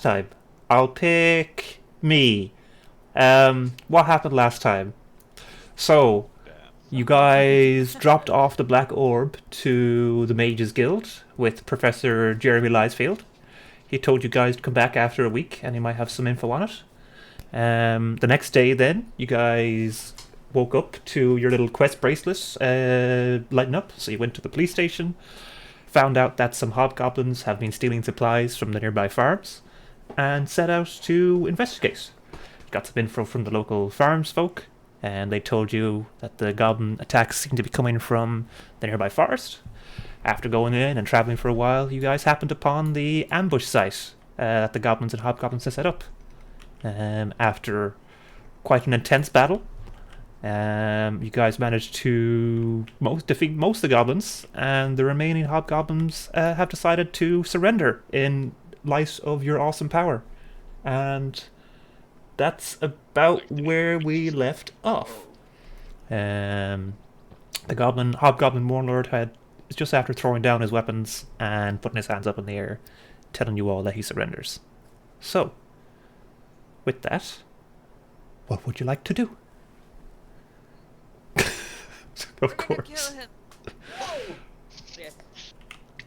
time? I'll pick me. What happened last time? So, you guys dropped off the Black Orb to the Mages Guild with Professor Jeremy Liesfield. He told you guys to come back after a week and he might have some info on it. The next day then, you guys woke up to your little quest bracelets lighting up. So you went to the police station, found out that some hobgoblins have been stealing supplies from the nearby farms, and set out to investigate. Got some info from the local farms folk, and they told you that the goblin attacks seem to be coming from the nearby forest. After going in and traveling for a while, you guys happened upon the ambush site that the goblins and hobgoblins had set up. After quite an intense battle, you guys managed to defeat most of the goblins, and the remaining hobgoblins have decided to surrender in light of your awesome power. And that's about where we left off. The hobgoblin warlord had just after throwing down his weapons and putting his hands up in the air, telling you all that he surrenders. So, with that, what would you like to do? Of course. Kill him. Yes.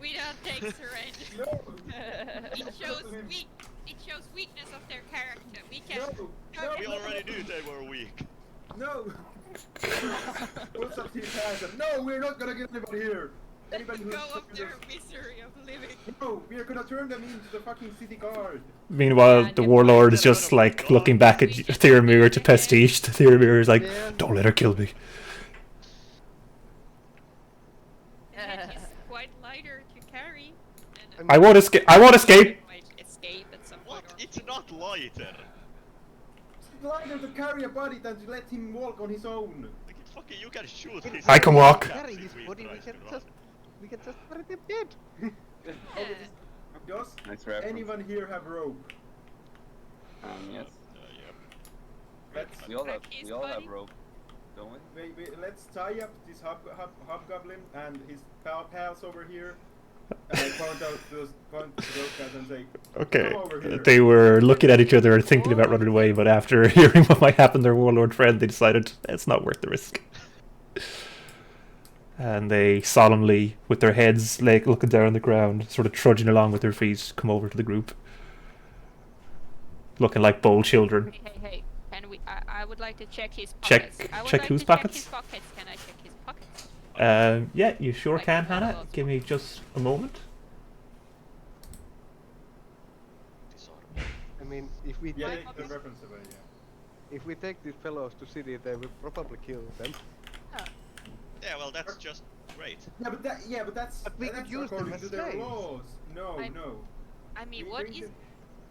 We don't take surrender. It shows weakness of their character. We can. We already knew they were weak. No! What's up to your hands? No, we're not gonna get anybody here! Anybody who's Go up their misery of living. No, we are gonna turn them into the fucking city guard. Meanwhile, the warlord is just like looking back at Theramir to Pastiche. Theramir is like, don't let her kill me. And he's quite lighter to carry. I won't escape. I won't escape. Might escape at some What? point. It's not lighter. It's lighter to carry a body than to let him walk on his own. Like, fucking, you can shoot his I can walk. Carry his body, we can just put him dead. Does Nice reference. anyone here have rope? Yes. Let's We all have His rope, body? don't we? let's tie up this hobgoblin and his pals over here. And I point to those guys and say, Okay. come over here. They were looking at each other and thinking about running away, but after hearing what might happen to their warlord friend, they decided it's not worth the risk. And they solemnly, with their heads like looking down on the ground, sort of trudging along with their feet, come over to the group, looking like bold children. Hey, can we? I would like to check his Check- pockets. I would check like whose to pockets? Check his pockets. Can I check his pockets? Yeah, you sure Like, can, one of Hannah. those Give me just a moment. I mean, if we Yeah, take take the weapons away, yeah. if we take these fellows to city, they will probably kill them. Yeah, well, that's just great. Yeah, but that's But we could that's use them according as to their slaves. laws. No, I'm- no. I mean, We what bring is? them-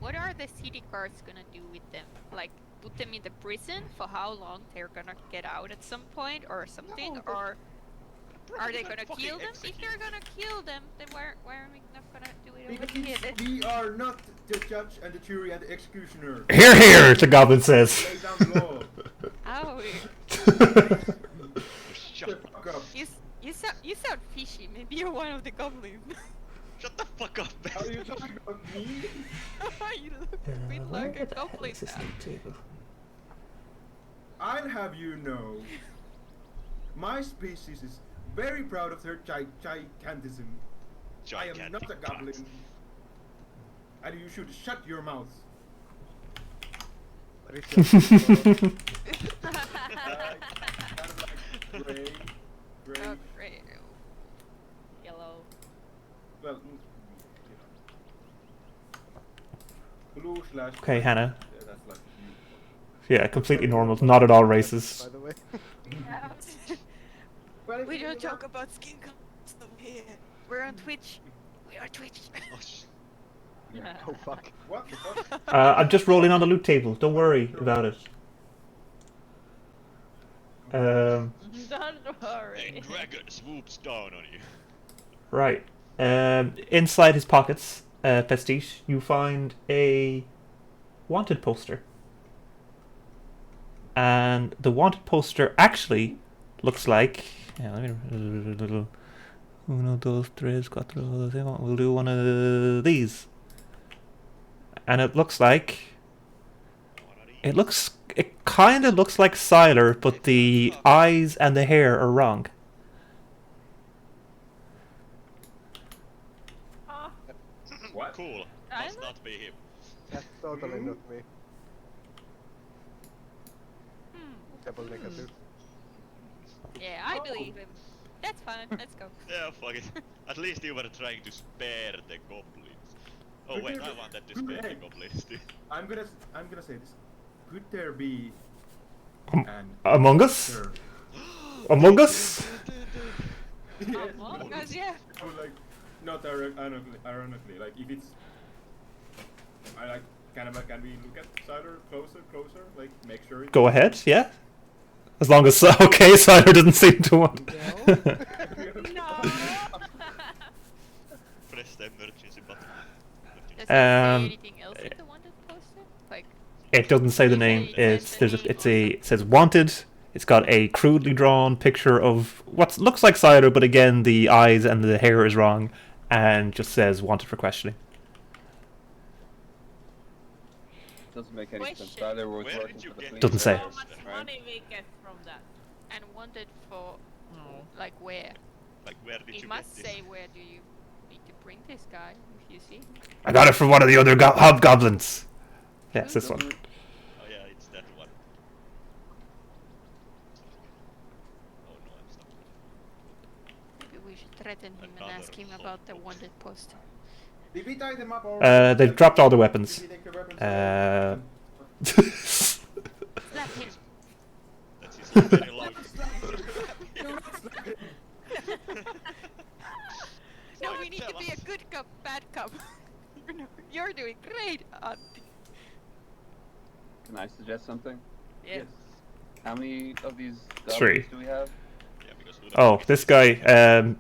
What are the city guards gonna do with them? Like, put them in the prison for how long? They're gonna get out at some point or something, No, but- or are they Just gonna fucking kill them? If execute they're them. gonna kill them, then why are we not gonna do it over Because here? we are not the judge and the jury and the executioner. Here, here, the goblin says. Lay down the law. Oh, Shut, The fuck up. you sound fishy. Maybe you're one of the goblins. shut the fuck up, man. Are you talking about me? You look a bit like a goblin now. I'll have you know, my species is very proud of their gigantism. I am not a Gigantic goblin. parts. And you should shut your mouth. What is your Kind of like gray. Oh, great. Yellow. Well, blue slash. Okay, Hannah. Yeah, that's like you. Yeah, completely normal. Not at all racist. By the way. Well, We if you don't do talk about skin colors over here. We're on Twitch. We are Twitch. Oh, sh- Oh fuck. What the fuck? I'm just rolling on the loot table. Don't worry about it. Don't a worry. dragon swoops down on you. Right. Inside his pockets, Pastiche, you find a wanted poster. And the wanted poster actually looks like... Yeah, let me... Uno, dos, tres, cuatro, cinco. We'll do one of these. and it looks like it kind of looks like Siler, but the eyes and the hair are wrong. What? Cool. I Must like- not be him. That's totally not me. Hmm. Double negative. Yeah, I believe him. That's fine. Let's go. Yeah, fuck it. At least you were trying to spare the goblins. Oh wait, I wanted to spare the goblins too. I'm gonna say this. Could there be Um, an Among Us? Sure. Among Us? Yes, Among Us, yeah. I would like, not ironically, like if it's, I like, can we look at Cider closer, like make sure it's... Go ahead, yeah. As long as okay, Siler doesn't seem to want. No. Press the emergency button. Does it say Um, anything else in the wanted poster? Like, It doesn't say the name. It says wanted. It's got a crudely drawn picture of what looks like Cider, but again the eyes and the hair is wrong, and just says wanted for questioning. Doesn't make any sense. Question. Either was Where working did you for the get police Doesn't say. How force, much right? money we get from that? and wanted for, like, where? Like where did It you must get this? say where do you need to bring this guy, if you see. I got it from one of the other hobgoblins. Yeah, it's this one. Doesn't- Oh yeah, it's that one. Oh no, I'm stuck. Maybe we should threaten him and ask him Another about the hobgoblin. wanted poster. Did we tie them up or... They've dropped all the weapons. Did we take their weapons Slap him! That's his very long. No, Why we need to tell be a us? good cop, bad cop. No, you're doing great, Auntie. Can I suggest something? Yes. How many of these Three. goblins do we have? Yeah, because who the Oh, fuck is this guy.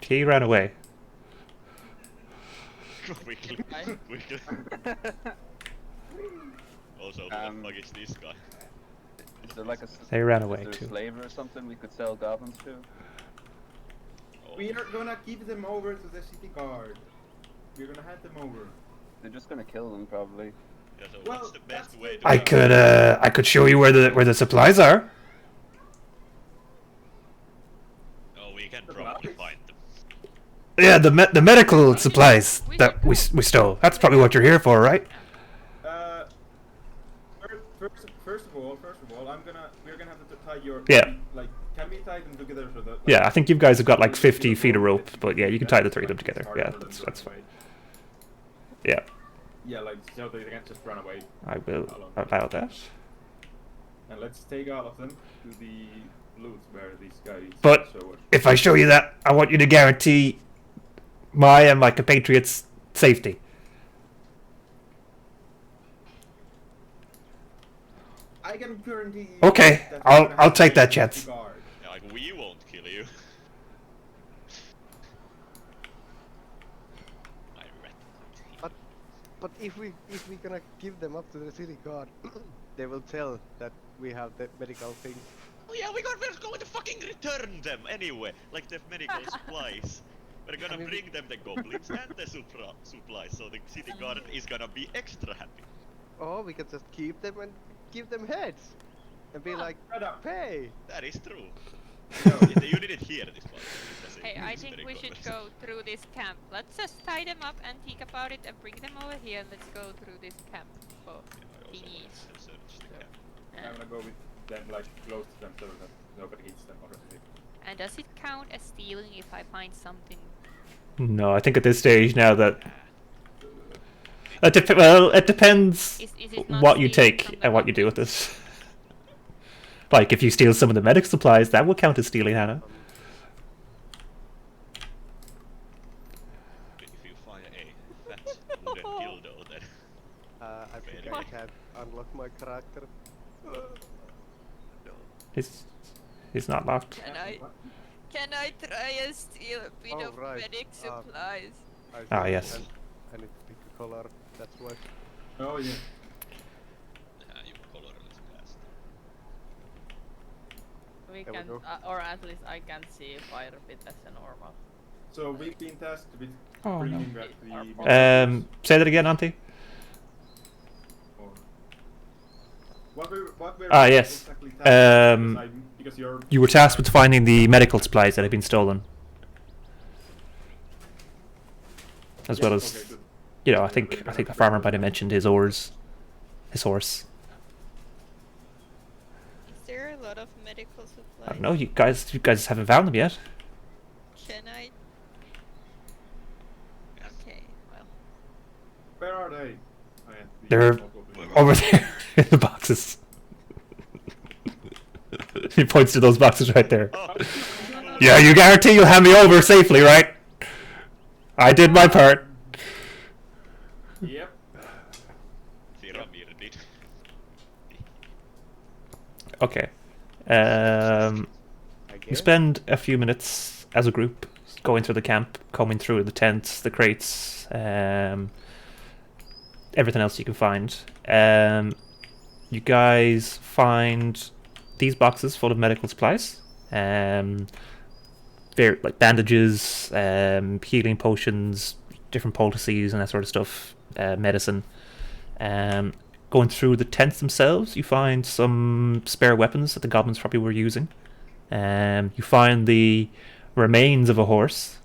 He ran away. Quickly. Guy. Quickly. Also, who the Um, fuck is this guy? Is there like a They ran is away there too. a slave or something we could sell goblins to? Oh, We are gonna give them over to the city guard. We're gonna hand them over. They're just gonna kill them probably. yeah, so Well, what's the best that's way the- to I could show you where the supplies are. Oh, we can The probably supplies? find them. Yeah, the medical supplies we that should we go. stole. That's probably what you're here for, right? First of all, we're gonna have to tie your... Yeah. Like, can we tie them together so that... Like, Yeah, I think you guys have got like we 50 don't feet of know rope, if but yeah, you can tie the three of them together. harder Yeah, for them to that's run fine. away. Yeah, Yeah, like, so they can't just run away. I will allow that. And let's take all of them to the loot where this guy is. But So, if I show you that, I want you to guarantee my and my compatriots' safety. I can guarantee you Okay, that I'll- we're gonna I'll have take to that take chance. the guard. Yeah, like we won't kill you. My rat. But if we gonna give them up to the city guard, they will tell that we have the medical things. Oh yeah, we're going to fucking return them anyway. Like the medical supplies. We're gonna I mean- bring them the goblins and the supplies, so the city guard is gonna be extra happy. Or we can just keep them and give them heads, and be like, Shut up. "Hey, That is true. No. You didn't hear this one. That's Hey, it. I It's think very we should convincing. go through this camp. Let's just tie them up and think about it and bring them over here and let's go through this camp for Yeah, I also thingies. want to search the camp. I'm gonna go with them like close to them so that nobody hits them already. And does it count as stealing if I find something? No, I think at this stage now that it depends Is it not what you stealing take from the and what you do with goblins? this. Like if you steal some of the medic supplies, that will count as stealing, Hannah. If you find a fat wooden dildo, then I think Very I good. can't unlock my character." He's not locked. Can I try and steal a bit Oh, of right. medic supplies? Ah, yes. I need to pick a color. That's why. Oh yeah. you colorless bastard. We There we can, go. or at least I can see fire pit as a normal. So we've been tasked with Oh, no. bringing back the. Say that again, Auntie. Or- What were Ah, you yes. exactly tasked with? Um, Because you're. You were tasked with finding the medical supplies that had been stolen. As well as, Okay, good. you know, I think the farmer might have mentioned his horse. Is there a lot of medical supplies? I don't know. You guys haven't found them yet. Can I? Okay, well. Where are they? Oh, yeah, They're hobgoblin. over there in the boxes. He points to those boxes right there. Oh. Yeah, you guarantee you'll hand me over safely, right? I did my part. Yep. Firamir did. Okay. I You guess. spend a few minutes as a group going through the camp, combing through the tents, the crates, everything else you can find. You guys find these boxes full of medical supplies. They're like bandages, healing potions, different poultices and that sort of stuff, medicine. Going through the tents themselves, you find some spare weapons that the goblins probably were using. You find the remains of a horse.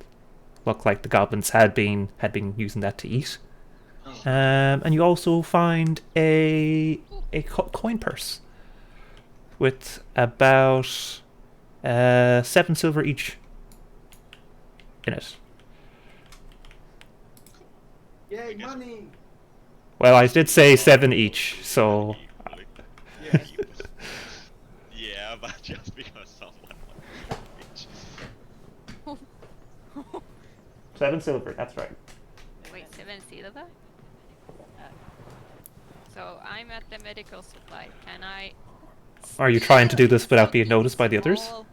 Look like the goblins had been using that to eat. And you also find a coin purse with about 7 silver each in it. Yay, money! Well, I did say 7 each, so Yes. Yeah, but just because someone bitch. 7 silver. That's right. Wait, 7 silver? So I'm at the medical supply. Can I? Are you trying to do steal this without being something noticed by the others? small?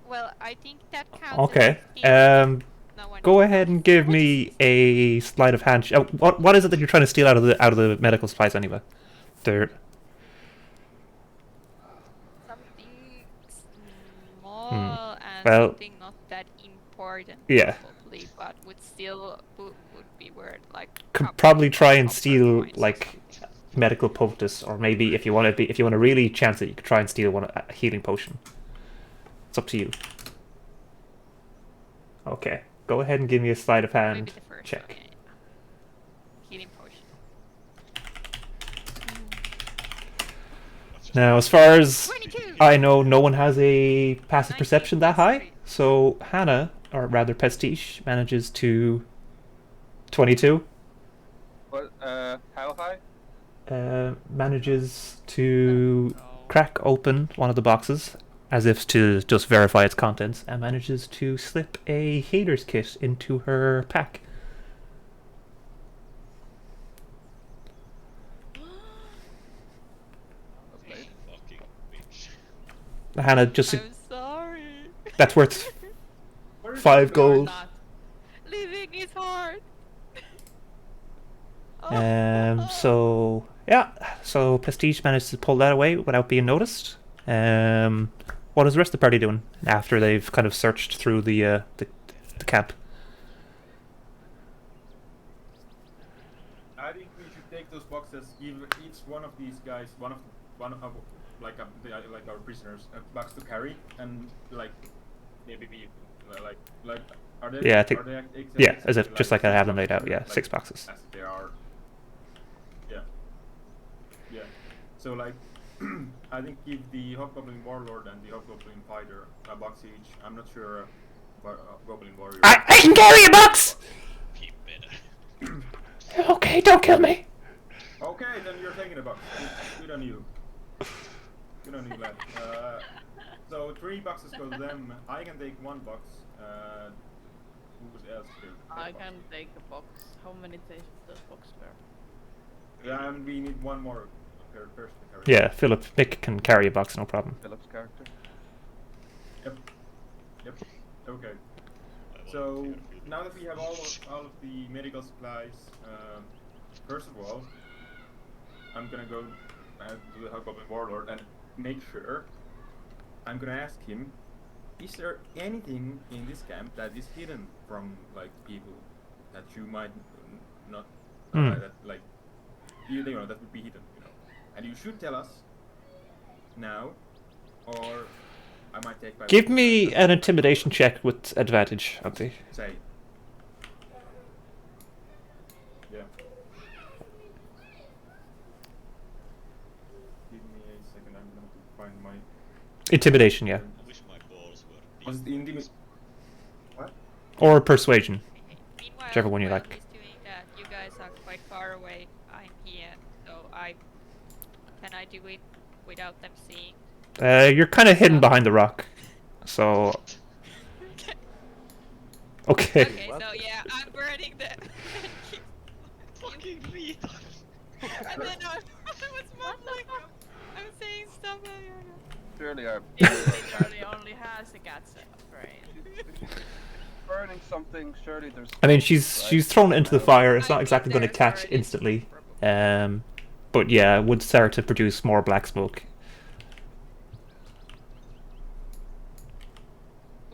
Well, I think that counts. Okay. As stealing. No one Go knows. ahead and give me a sleight of hand. What is it that you're trying to steal out of the medical supplies anyway? They're Something small and Well, something not that important. yeah. Probably, but would be worth like. could couple probably try and copper steal coins or like medical poultice, or maybe if you want to really chance it, you could try and steal a healing potion. It's up to you. Okay, go ahead and give me a sleight of something. hand Maybe the first check. one, yeah. Healing potion. That's just Now, as far as 22. I know, no one has a passive 19 perception that plus high. 3. So Hannah, or rather Prestige, manages to 22. What? How high? Manages to Oh. crack open one of the boxes as if to just verify its contents, and manages to slip a healer's kit into her pack. Lovely. fucking bitch. Hannah, just I'm sorry. that's worth Where is 5 it? gold. Not. Living is hard. So yeah, so Prestige managed to pull that away without being noticed. What is the rest of the party doing after they've kind of searched through the camp? I think we should take those boxes, give each one of these guys one of like our prisoners a box to carry, and like maybe we like are they? Yeah, I think- Are they yeah, exactly as if just like I have them laid out. boxes, Yeah, like, 6 boxes. As they are. Yeah. Yeah. So like, I think give the Hobgoblin Warlord and the Hobgoblin Fighter a box each. I'm not sure. Goblin Warrior. I can carry a box. He better. Okay, don't kill me. Okay, then you're taking a box. Good on you. Good on you, lad. So 3 boxes go to them. I can take 1 box. Who else can take I a box? can take a box. How many days does box bear? Yeah, and we need 1 more person to carry. Yeah, Philip Mick can carry a box, no problem. Philip's character. Yep. Okay. I So volunteer. now that we have all of the medical supplies, first of all, I'm gonna go to the Hobgoblin Warlord and make sure. I'm gonna ask him is there anything in this camp that is hidden from like people that you might not that like you know that would be hidden, you know, and you should tell us now, or I might take back. Give me an intimidation check with advantage, Antti. Say. Yeah. Give me a second. I'm going to find my. Intimidation, yeah. I wish my balls were Was it big. intimidation? What? Or persuasion. Meanwhile, Whichever one you while like. he's doing that, you guys are quite far away. I'm here, so can I do it without them seeing? You're kind of hidden behind the rock. So... Okay. Okay, so yeah, I'm burning the. Fucking retard. And then I was mumbling. I'm saying stuff. Surely our He literally only has a cat's brain. burning something. Surely there's. I mean, she's thrown it into the fire. It's not I exactly think going to there's catch already instantly. probably. But yeah, it would start to produce more black smoke.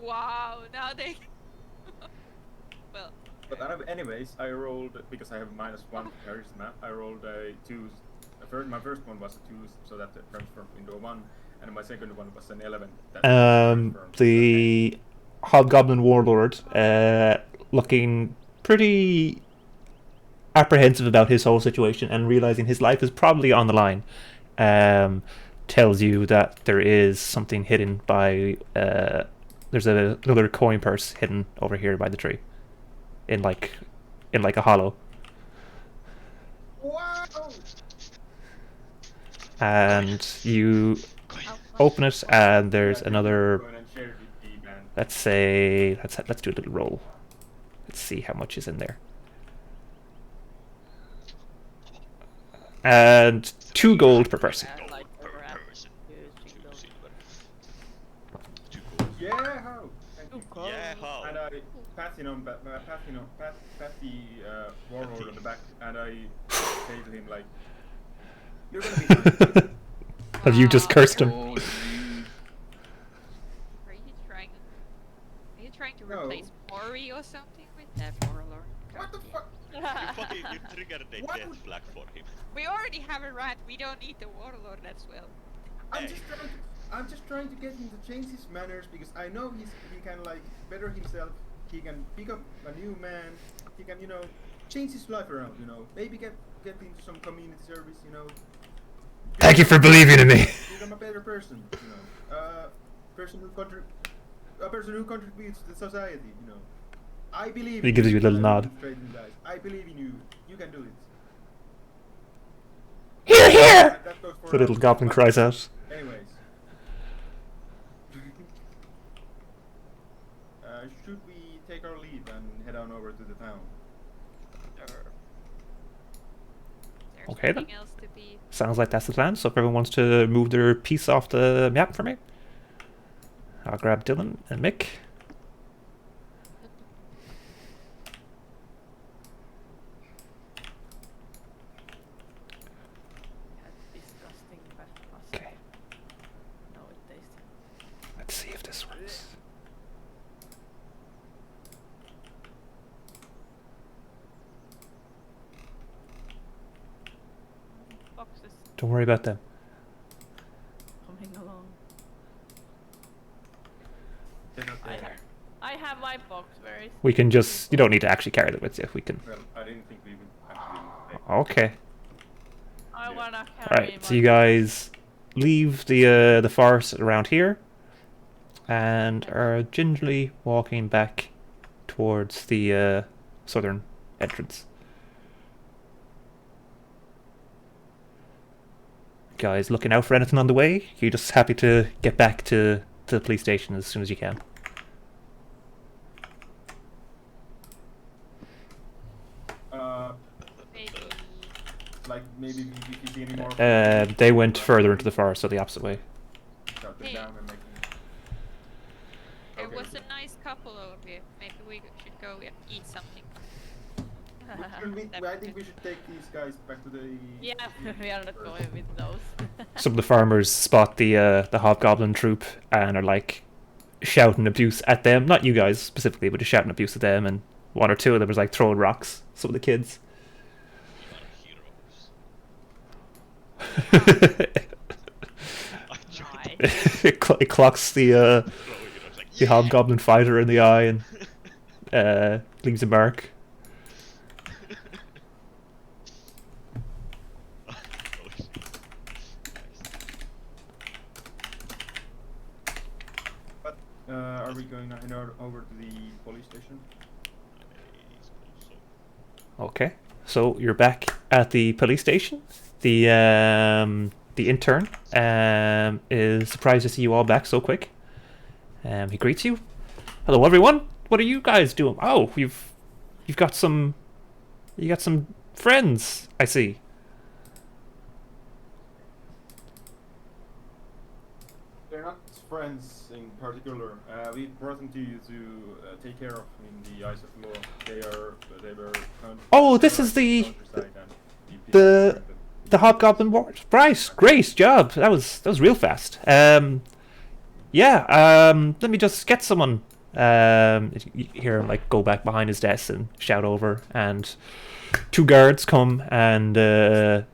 Wow, now they. Well, But anyways, I rolled because I have -1 charisma. I rolled a 2. My first one was a 2, so that transformed into a 1, and my second one was an 11. That transformed. The Hobgoblin Warlord, looking pretty apprehensive about his whole situation and realizing his life is probably on the line, tells you that there is something hidden by. There's another coin purse hidden over here by the tree, in like a hollow. Wow! And you open it, and there's another. Go and share it with the band. Let's say let's do a little roll. Let's see how much is in there. And 2 gold per person. And like Per around person. 2 2 gold. silver. 2 gold. Yeah, how? Thank you. Yeah, how? And I pat the warlord on the back, and I say to him like, "You're gonna be fine." Have you just cursed him? Oh, jeez. are you trying? Are you trying to No. replace Mori or something with that warlord? What the fuck? You fucking you triggered a What death would- flag for him. We already have a rat. We don't need the warlord as well. I'm just trying to get him to change his manners because I know he can like better himself. He can pick up a new man. He can change his life around. Maybe get into some community service. Thank you for believing in me. Become a better person. A person who contributes to society. I believe. He in gives you a little I nod. believe straight in the eyes. I believe in you. You can do it. Here, here! That goes for The little goblin cries out. Anyways. Should we take our leave and head on over to the town? There's Okay, then. nothing else to be. Sounds like that's the plan. So if everyone wants to move their piece off the map for me, I'll grab Dylan and Mick. That's disgusting fat pasta. Okay, No, it tastes. let's see if this works. Boxes Don't worry about them. coming along. They're not I there. have my box. Where is? We can just. You don't need to actually carry them with you. We can. Well, I didn't think we would actually take Okay. I Yeah. wanna carry Alright, so my you guys leave the forest around here and are gingerly walking back towards the southern entrance. Guys, looking out for anything on the way? You're just happy to get back to the police station as soon as you can. Maybe. like maybe if you see any more. They went further into the forest, so the opposite way. Shut them Hey. down and make them. There Okay. was a nice couple over here. Maybe we should go and eat something. I think we should take these guys back to the. Yeah, we are not going with those. Some of the farmers spot the hobgoblin troop and are like shouting abuse at them. Not you guys specifically, but just shouting abuse at them. And one or two of them was like throwing rocks. Some of the kids. You are heroes. I'm joking. Nice. It clocks the Throwing heroes like, the hobgoblin fighter in the eye and leaves a mark. Oh, shit. But are we going now over to the police station? Okay, so you're back at the police station. The intern is surprised to see you all back so quick. He greets you. Hello, everyone. What are you guys doing? Oh, you've got some friends. I see. They're not friends in particular. We brought them to you to take care of in the eyes of law. They were. Oh, this is the Hobgoblin Ward. Right, great job. That was real fast. Yeah. Let me just get someone. You hear him like go back behind his desk and shout over, and two guards come and to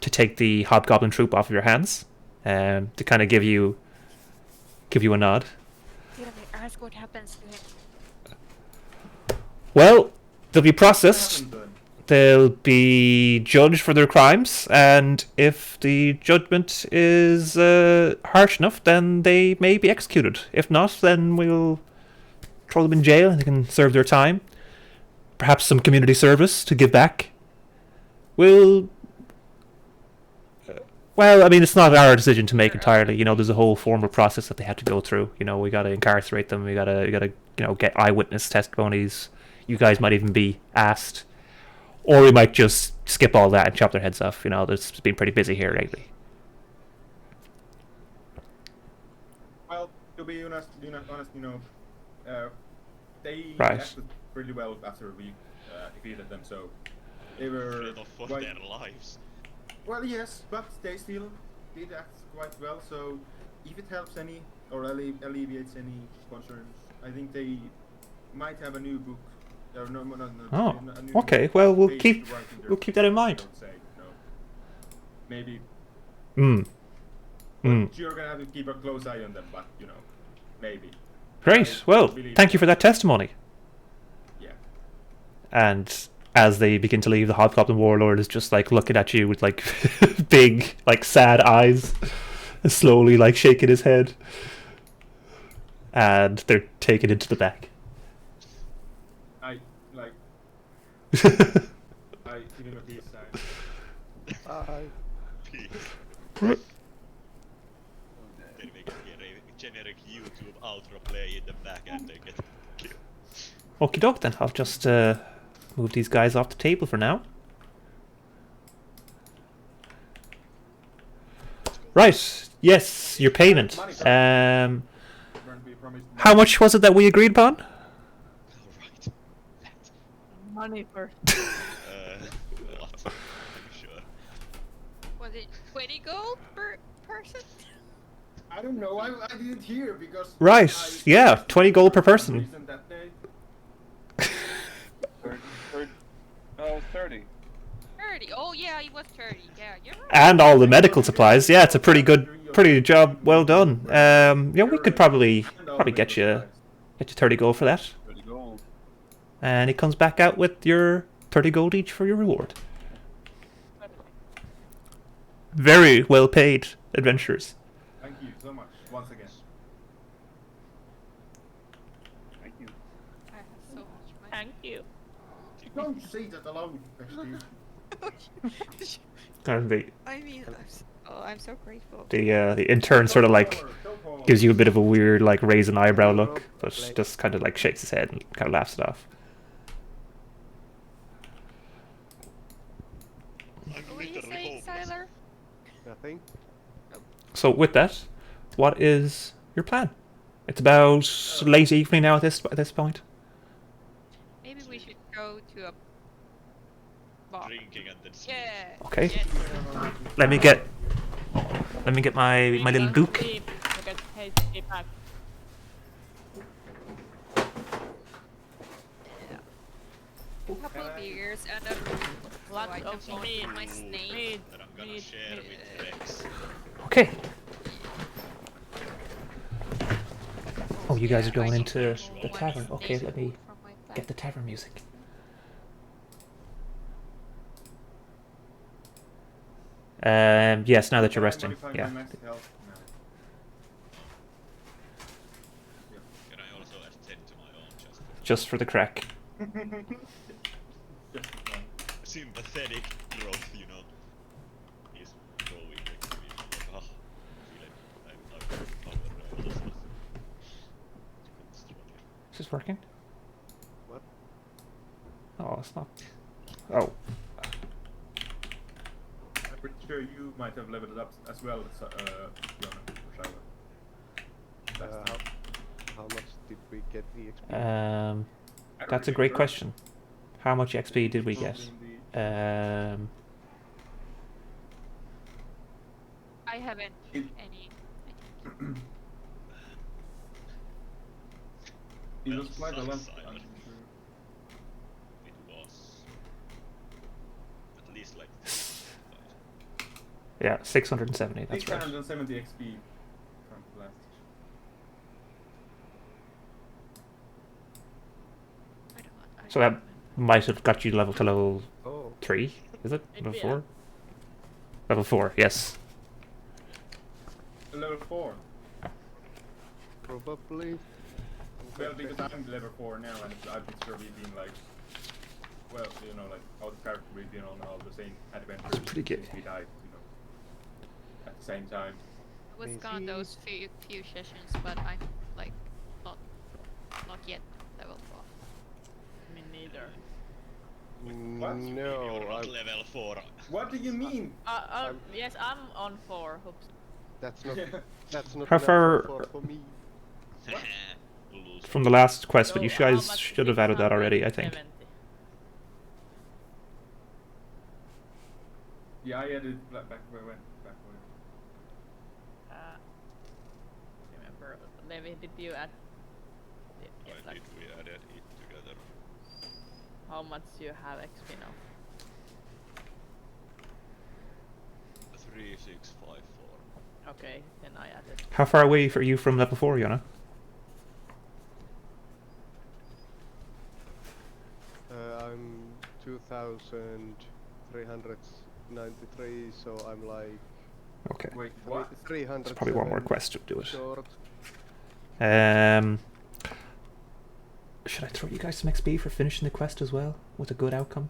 take the Hobgoblin troop off of your hands, to kind of give you a nod. Did I ask what happens to him? Well, they'll be processed. They'll be judged for their crimes, and if the judgment is harsh enough, then they may be executed. If not, then we'll throw them in jail and they can serve their time. Perhaps some community service to give back. Well, I mean, it's not our decision to make entirely. You know, there's a whole formal process that they have to go through. You know, we gotta incarcerate them. We gotta get eyewitness testimonies. You guys might even be asked. Or we might just skip all that and chop their heads off. You know, it's been pretty busy here lately. Well, to be honest, they Right. acted pretty well after we defeated them. So they were Afraid of for quite their lives. well, yes, but they still did act quite well. So if it helps any or alleviates any concerns, I think they might have a new book. No, Oh, a new okay. Well, we'll page keep to write in their that in book, I mind. don't say, no. Maybe you're gonna have to keep a close eye on them, but maybe. Great. I Well, believe thank you for that testimony. Yeah. And as they begin to leave, the Hobgoblin Warlord is just like looking at you with like big, like sad eyes, and slowly like shaking his head. And they're taken into the back. I give him a peace sign. Peace. Then we can get a generic YouTube outro play in the back and they get killed. Okie doke then. I'll just move these guys off the table for now. Right. Yes, your payment. How much was it that we agreed upon? Alright. Money first. What? Are you sure? Was it 20 gold per person? I don't know. I didn't hear because. Right. I- Yeah, 20 gold per person. reason that day. 30. 30. Oh yeah, it was 30. Yeah, you're right. And all the medical supplies. Yeah, it's a pretty job well done. Yeah, we could probably get you 30 gold for that. 30 gold. And it comes back out with your 30 gold each for your reward. Very well paid adventurers. Thank you so much once again. Thank you. I have so much money. Thank you. Don't say that aloud, Bestie. And I mean, I'm so grateful. the intern sort of like gives you a bit of a weird like raise an eyebrow look, but just kind of like shakes his head and kind of laughs it off. I'm What were you literally saying, hopeless. Siler? Nothing. So with that, what is your plan? It's about late evening now at this point. Maybe we should go to a bar. Drinking and then sleep. Yeah. Okay. Yes. Let me get my little book. Sleep. We get paid to stay back. couple beers and a room so Lots I can of feed meat. my snake. Meat. That I'm gonna Meat, share meat. with Rex. Okay. Oh, you guys Yeah, are going I need into to the remove tavern. one Okay, snake let me food from my get the backpack. tavern music. Yes, now that you're I'm resting. modifying Yeah. my max health now. Can I also attend to my own Just for the crack. Just for fun. sympathetic growth, you know? He's growing extremely. Oh, feel it. I'm power also. Is this working? What? Oh, it's not. Oh. I'm pretty sure you might have leveled it up as well, Jonna, or Shiva. Last time. How much did we get EXP? I don't That's a great remember. question. How much XP did we get? Probably in the- I haven't It- any. It was quite a lot, sucks, I'm Simon. sure. It was at least like yeah, 670. That's right. 670 XP from last. I don't know. So that might have got you level to level Oh, 3, is it? It'd Level be 4? Level 4, yes. Level 4. probably. Well, because I'm level 4 now, and I'm sure we've been like, well, you know, like out of character, we've been on all the same adventures. That's pretty good. since we died, you know, at the same time. I was Means gone he- those few sessions, but I'm like not yet level 4. Me neither. What? No, you're not I'm, level 4. What do you mean? Yes, I'm on 4. Oops. that's not How enough far- for me. Lose. From the last quest, but So you how guys much? should have added that already, I think. 670. Yeah, I added back where I went. Back where. Remember, Levi, did you add? Why Like, did we add it together? how much you have XP now? 3654. Okay, then I added. How far away are you from level 4, Yona? I'm 2,393, so I'm like Okay. Wait, what? 300. There's probably one more quest to do it. Short. Should I throw you guys some XP for finishing the quest as well, with a good outcome?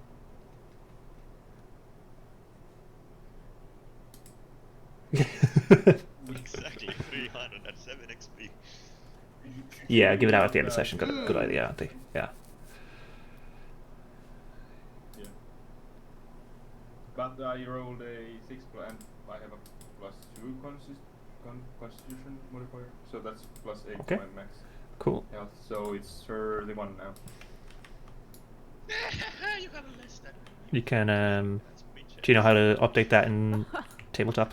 Exactly, 307 XP. Yeah, give it out at the end of the session. Good idea, auntie. Yeah. Yeah. But I rolled a 6 and I have a +2 constitution modifier, so that's +8 Okay. to my max Cool. health, so it's 31 now. You got less than me. You can, That's bitch. do you know how to update that in tabletop?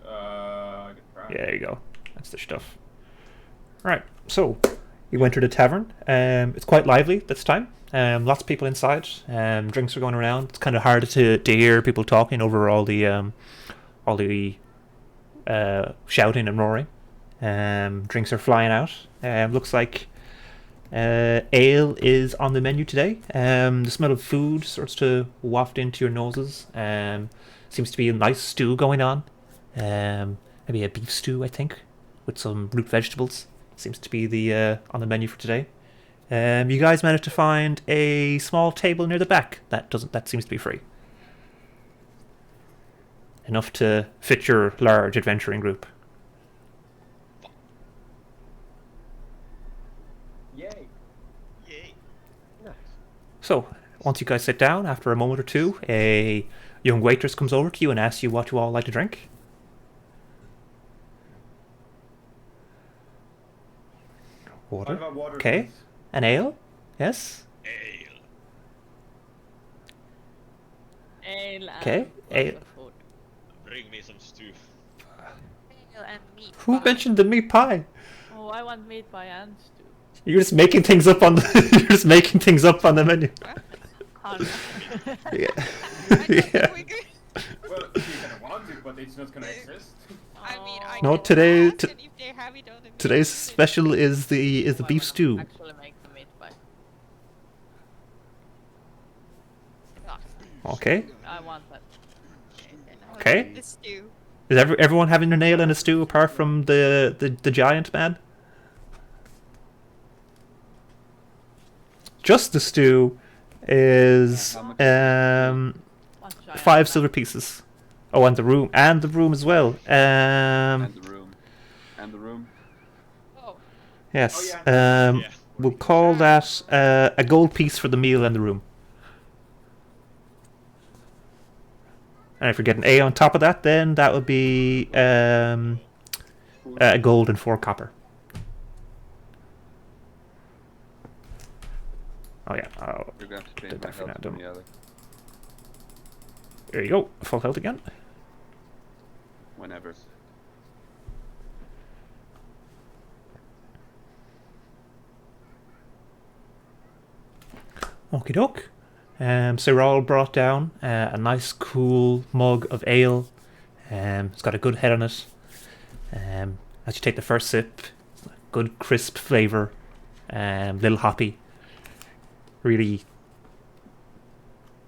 I can try. Yeah, there you go. That's the stuff. Right, so you enter the tavern. It's quite lively this time. Lots of people inside. Drinks are going around. It's kind of hard to hear people talking over all the shouting and roaring. Drinks are flying out. Looks like ale is on the menu today. The smell of food starts to waft into your noses. Seems to be a nice stew going on. Maybe a beef stew, I think, with some root vegetables. Seems to be the on the menu for today. You guys managed to find a small table near the back. That seems to be free. Enough to fit your large adventuring group. Yay! Yay. Nice. So, once you guys sit down, after a moment or two, a young waitress comes over to you and asks you what you all like to drink. What Water. about water? Okay. please? An ale? Yes. Ale. Ale and Okay, lots ale. of food. Bring me some stew. Ale and meat. Who pie. mentioned the meat pie? Oh, I want meat pie and stew. You're just making things up on the. You're just making things up on the menu. Oh, no. Yeah. I don't Yeah. think we could. Well, you can want it, but it's not gonna exist. I mean, I No, can today- ask, and if they have it on the menu, Today's then- special is the I beef wanna stew. Actually make the meat pie. Ah, Okay. I want that. then I'll Okay. eat the stew. Is everyone having their nail in a stew apart from the giant man? Just the stew is One 5 giant silver pieces. Oh, and the room as well. And the room. And the room. Oh, Yes. Oh, yeah. Yeah. We'll call that a gold piece for the meal and the room. And if you're getting A on top of that, then that would be a gold and 4 copper. Oh yeah. Oh, You're going to have to Did change my that for health now, from the other. there you go. Full health again. Whenever. Okie doke. So we're all brought down a nice cool mug of ale. It's got a good head on it. As you take the first sip, good crisp flavour, little hoppy. Really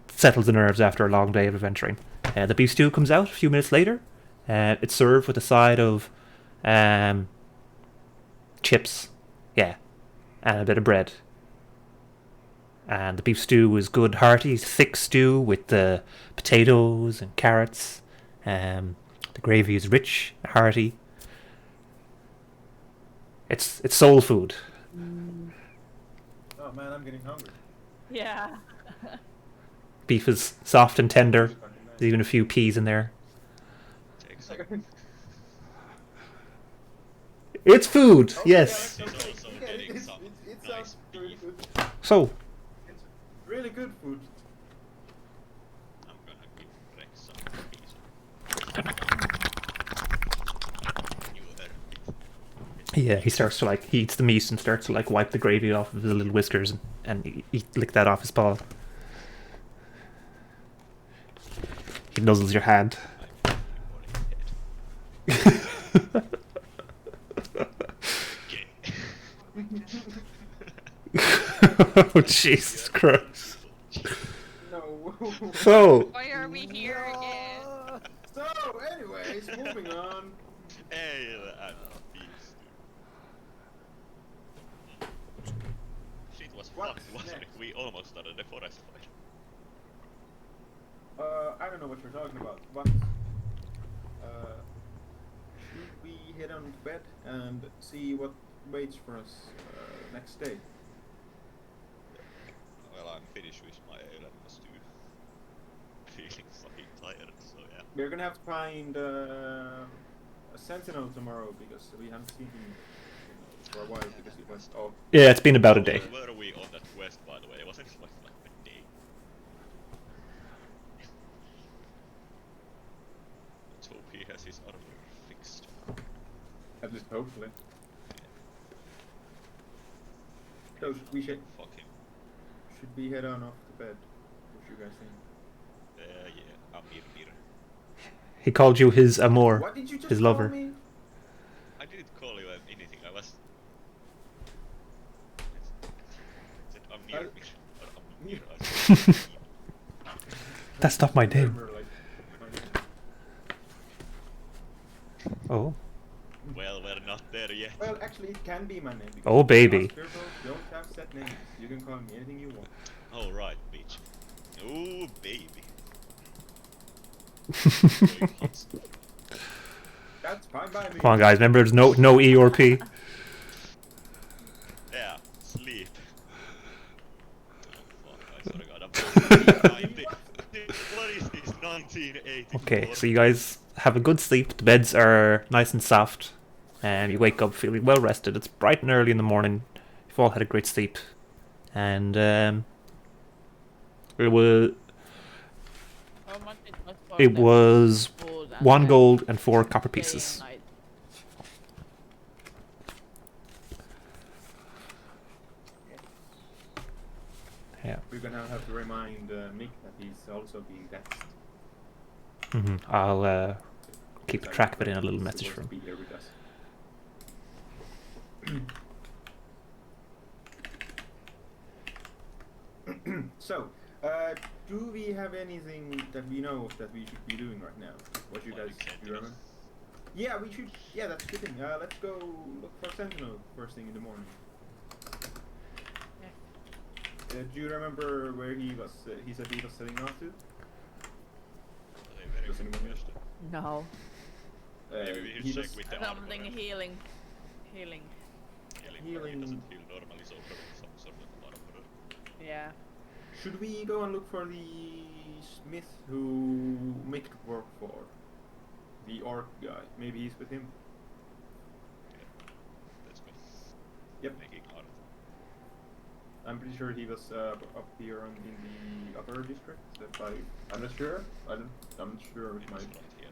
settles the nerves after a long day of adventuring. The beef stew comes out a few minutes later. It's served with a side of chips, yeah, and a bit of bread. And the beef stew is good, hearty, thick stew with the potatoes and carrots. The gravy is rich, hearty. It's soul food. Oh man, I'm getting hungry. Yeah. Beef is soft and tender. Fucking nice. There's even a few peas in there. Take some. It's food, yes. He's also getting some It nice sounds really beef. good. So, It's really good food. I'm gonna give Rex some piece. You heard it. yeah, he starts to he eats the meat and starts to wipe the gravy off of his little whiskers and he lick that off his paw. He nuzzles your hand. I'm already dead. Okay. Oh, Jesus Christ. No. So, why are we here again? So, anyways, moving on. Hey, I'm beast. Shit was fun, What's wasn't it? next? We almost started the forest fight. I don't know what you're talking about, but should we head on to bed and see what waits for us next day? Well, I'm finished with my ale and my stew. Feeling fucking tired, so yeah. We're gonna have to find a sentinel tomorrow because we haven't seen him for a while because he went off. yeah, it's been about a day. Where were we on that quest, by the way? Wasn't it like a day? Let's hope he has his armor fixed. At least hopefully. So should we head on off to bed? What do you guys think? Yeah, Amir. He called you his amour. What did you just His call lover. me? I didn't call you anything, I was... Is it Amir? Or Amir? I said That's not my name. Remember, like, my name. Oh. well, we're not there yet. Well, actually, it can be my name. because Oh, baby. us Squirrels don't have set names. You can call me anything you want. Oh, right, bitch. Ooh, baby. Going hot. That's fine by me. Come on, guys. Remember, there's no E or P. Yeah, sleep. Oh, fuck, I swear to God, I'm 1990. What is this, 1980? Okay, so you guys have a good sleep. The beds are nice and soft. And you wake up feeling well rested. It's bright and early in the morning. You've all had a great sleep. And it was How much for it the was food and 1 then gold and 4 copper day and pieces. night? Yeah. We're gonna have to remind Mick that he's also being taxed. I'll keep Because track of it I'm in a little he's message supposed from. to be here with us. So, do we have anything that we know of that we should be doing right now? What you guys do, remember? Yeah, we should. Yeah, that's the thing. Let's go look for Sentinel first thing in the morning. Do you remember where he was? He said he was setting off to. Does anyone know? No. Maybe we he should was- check with the Something armor. healing. Healing. Healing. He doesn't heal normally, so probably some sort of armor. Yeah. Should we go and look for the smith who Mick worked for? The orc guy. Maybe he's with him. Let's go. Yep. Making art. I'm pretty sure he was up here in the upper district. I'm not sure. I'm not sure with my. It's right here.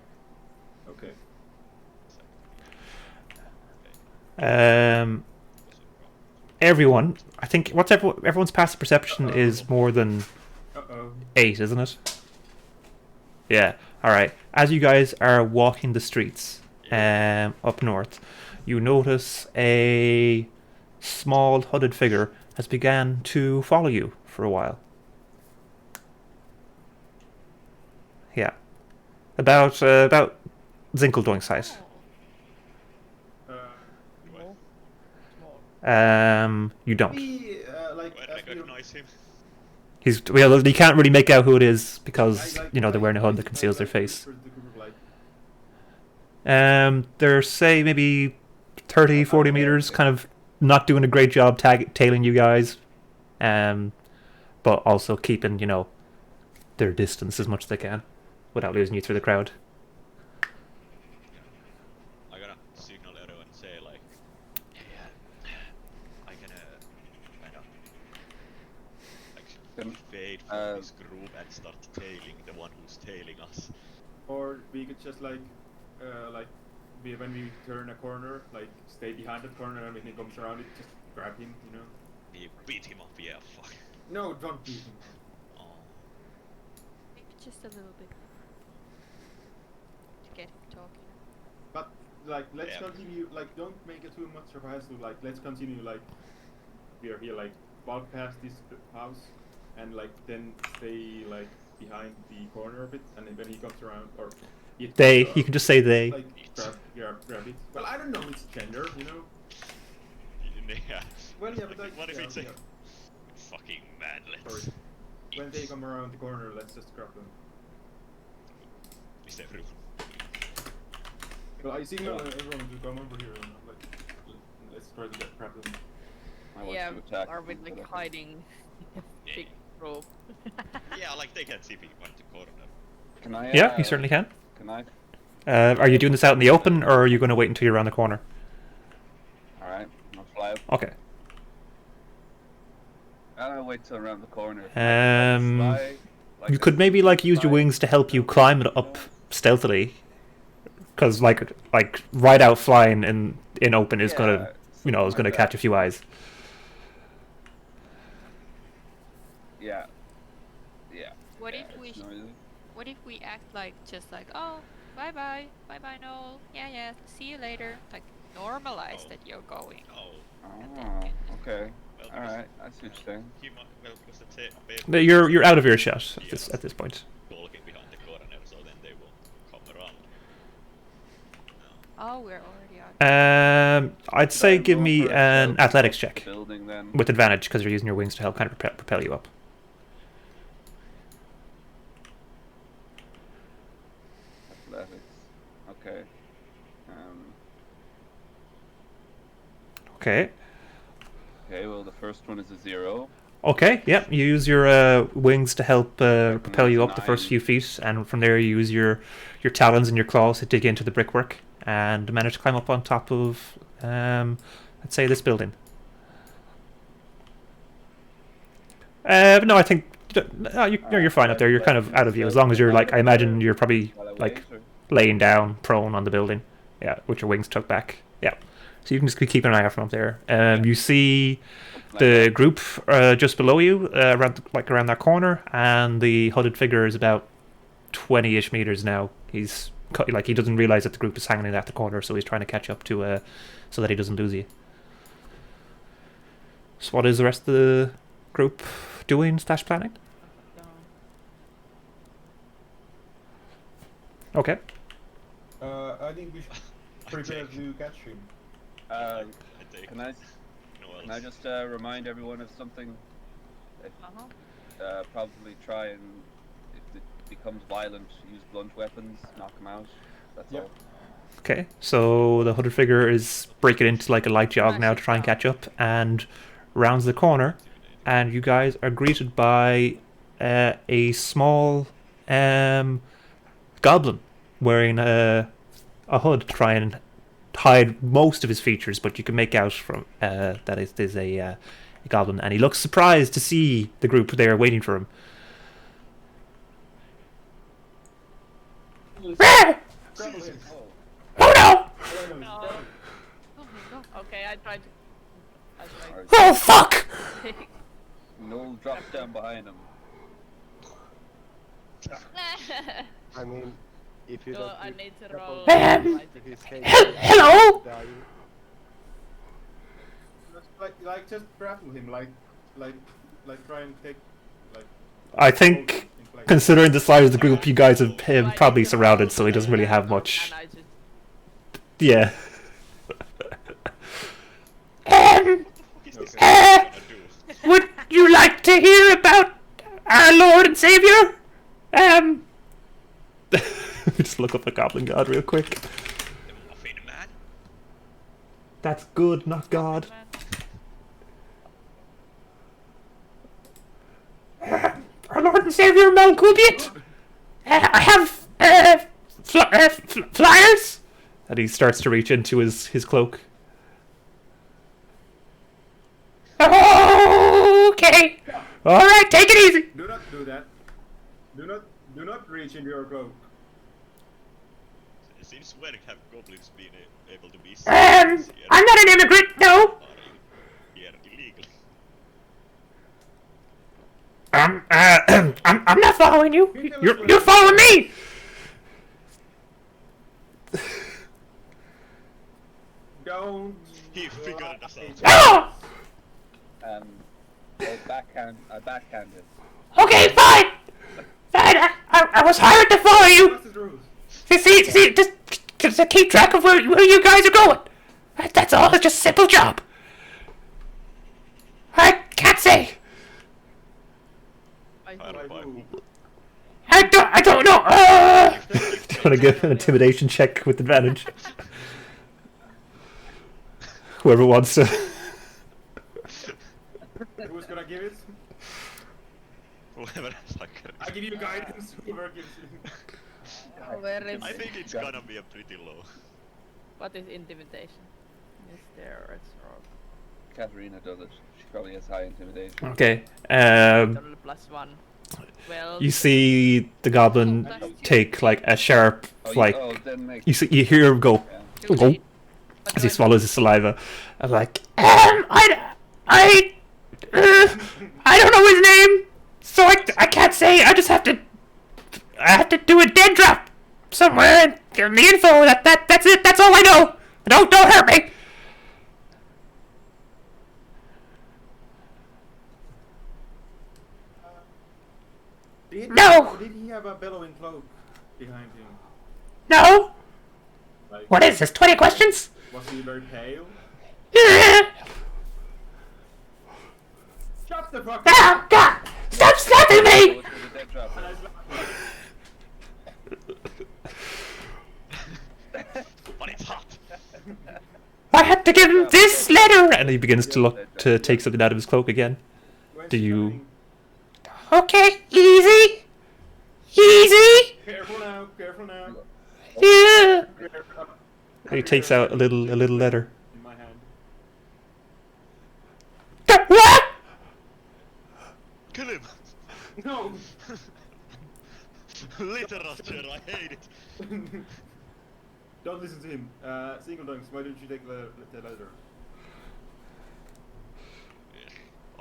Okay. Everyone, I think everyone's passive perception is more than 8, isn't it? Yeah. All right. As you guys are walking the streets up north, you notice a small hooded figure has began to follow you for a while. Yeah. About Zinkeldoing size. You don't. We like. When I recognize him. You can't really make out who it is because they're wearing a hood that conceals their face. They're say maybe 30, 40 meters, kind of not doing a great job tailing you guys, but also keeping their distance as much as they can without losing you through the crowd. I'm gonna signal everyone and say like, yeah, I'm gonna kind of like fade from this group and start tailing the one who's tailing us. Or we could just when we turn a corner, like stay behind the corner, and when he comes around it, just grab him, You beat him up, yeah, fuck. No, don't beat him. Oh. Maybe just a little bit. To get him talking. But let's continue. Don't make it too much of a hassle. Let's continue. We are here. Walk past this house, and then stay behind the corner of it, and then when he comes around, or you can just say they. Grab it. Well, I don't know its gender, Yeah. Well, yeah, but what if it's a fucking manlet? When they come around the corner, let's just grab them. Is everyone? Well, I signal everyone to come over here. Let's try to grab them. I want Yeah, to attack. are we hiding big rope? Yeah, they can see people at the corner. Can I? Yeah, you certainly can. Can I? Are you doing this out in the open, or are you going to wait until you're around the corner? All right, I'll fly up. Okay. I'll wait till around the corner. You could maybe use your wings to help you climb it up stealthily, because right out flying in open is gonna catch a few eyes. Yeah. What if we act oh, bye Noel, yeah, see you later, normalize that you're going. Oh, okay. Well, All right, I see what you're saying. Because No, you're out of earshot at this point. Walking behind the corner, so then they will come around. Oh, we're already out. I'd say give me an athletics check Building then. with advantage because you're using your wings to help kind of propel you up. Athletics. Okay. Okay. Okay. Well, the first one is a 0. Okay, yeah, you use your wings to help propel you up the first 9. few feet, and from there you use your talons and your claws to dig into the brickwork and manage to climb up on top of, let's say, this building. No, I think you're fine up there. You're kind of out of view as long as you're I imagine you're probably While I wait, or- laying down, prone on the building. Yeah, with your wings tucked back. Yeah, So you can just keep an eye out from up there. You see Like the that. group just below you, around that corner, and the hooded figure is about 20-ish meters now. He's like he doesn't realize that the group is hanging at the corner, so he's trying to catch up to so that he doesn't lose you. So what is the rest of the group doing? Slash planning. Okay. I think we should prepare to catch him. Uh, I take can I no can I else. just remind everyone of something? Probably try and if it becomes violent, use blunt weapons, knock him out. That's Yep. all. Okay, so the hooded figure is breaking into like a light jog now to try and catch up, and rounds the corner, and you guys are greeted by a small goblin wearing a hood to try and hide most of his features, but you can make out from that it is a goblin, and he looks surprised to see the group there waiting for him. Grapple him. Oh no! No. Okay, I tried to. Alright. Oh fuck! Noel drops down behind him. I mean, if you So don't I give need to grapple roll. to his head, Hello? dying. Just like just grapple him, like try and take like. I think, in place. considering the size of the group, you guys have So I him need probably to surrounded, roll so he doesn't really have and much. I just Yeah. What is this Okay. guy gonna do? Would you like to hear about our Lord and Savior? Just look up the Goblin God real quick. The muffin man? That's good, not God. Our Lord and Savior, Malkubiet. I have flyers. And he starts to reach into his cloak. Okay. All right, take it easy. Do not do that. Do not reach into your cloak. Since when have goblins been able to be I'm not an immigrant, no. Are you here illegally? I'm not following you. You're following me. Don't. He figured us out. Oh, I backhanded. okay, fine. Fine. I was hired to follow you. What's the rules? See, just to keep track of where you guys are going. That's all. It's just a simple job. I can't say. I Hired by who? I don't know. Do you want to give an intimidation check with advantage? Whoever wants to. Who's gonna give it? Whoever is like. I give you guidance. Whoever gives you. Where is I think it's gonna be a pretty low. what is intimidation? Is there let's roll. Katarina does it. She probably has high intimidation. Okay. Total +1. Well, You see the goblin take like a sharp, like then make. you hear him go Yeah. too go late. What as do he I swallows his saliva. I'm like, I don't know his name, so I can't say. I just have to do a dead drop somewhere and give him the info. That's it. That's all I know. Don't hurt me. No. Did he have a bellowing cloak behind him? No. Like, What is this? 20 questions? was he very pale? Shut the fuck up! Oh God! Stop slapping me! Go to the dead drop. But it's hot! I had to give him this letter, and he begins to look to take something out of his cloak again. Where's Do he you- going? Okay, easy, easy. Careful now, careful now. Yeah. Careful. And he takes out a little letter. In my hand. What? Kill him! No! Literature, I hate it! Don't listen to him. Single Dunks, why don't you take the letter?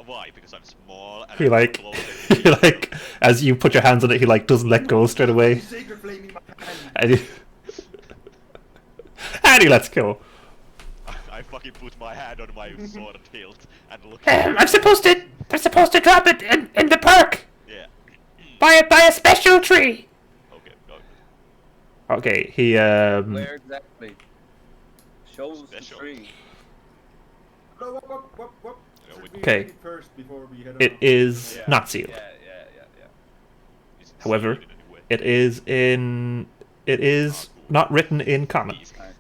Why? Because I'm small and He I'm like, closer he like, as you put your hands on it, he like doesn't let go straight away, Sacred flame in my hand. and and he lets go. I fucking put my hand on my sword hilt and look. I'm supposed to drop it in the park Yeah. by a special tree. Okay, go. Okay, he Where exactly? Shows the Special. tree. No, what? Yeah, Should we- we Okay. read it first before we head it off? is Yeah. not sealed. Yeah. Is it However, sealed in any way? it is not written in common. Easy. Alright.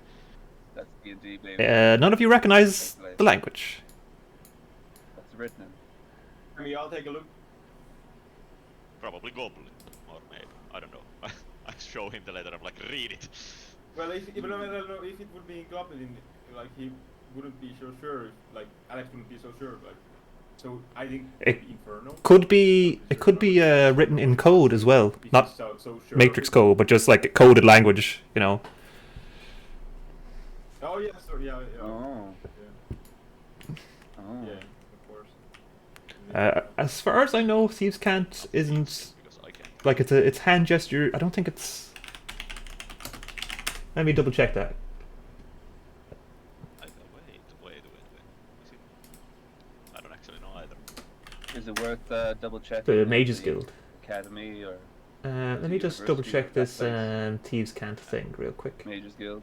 That's D&D, baby. None of you recognize the language. That's written in. I mean, I'll take a look. Probably goblin. Or maybe. I don't know. I show him the letter, I'm like, read it. Well, if I don't know if it would be in Goblin, like he wouldn't be so sure. Like Alex wouldn't be so sure. Like, so I think It Infernal. Could be written in code as well, Because not so sure matrix of it. code, but just like a coded language, you know. Oh yeah, sorry, yeah. Oh. Yeah, Oh. yeah, of course. As far as I know, Thieves' Cant isn't Because I can. like it's hand gesture. I don't think it's. Let me double check that. Wait. Is it? I don't actually know either. Is it worth double checking? The in Mages Guild. Academy or Let me just University double check of that this place. Thieves' Cant thing real quick. Mages Guild?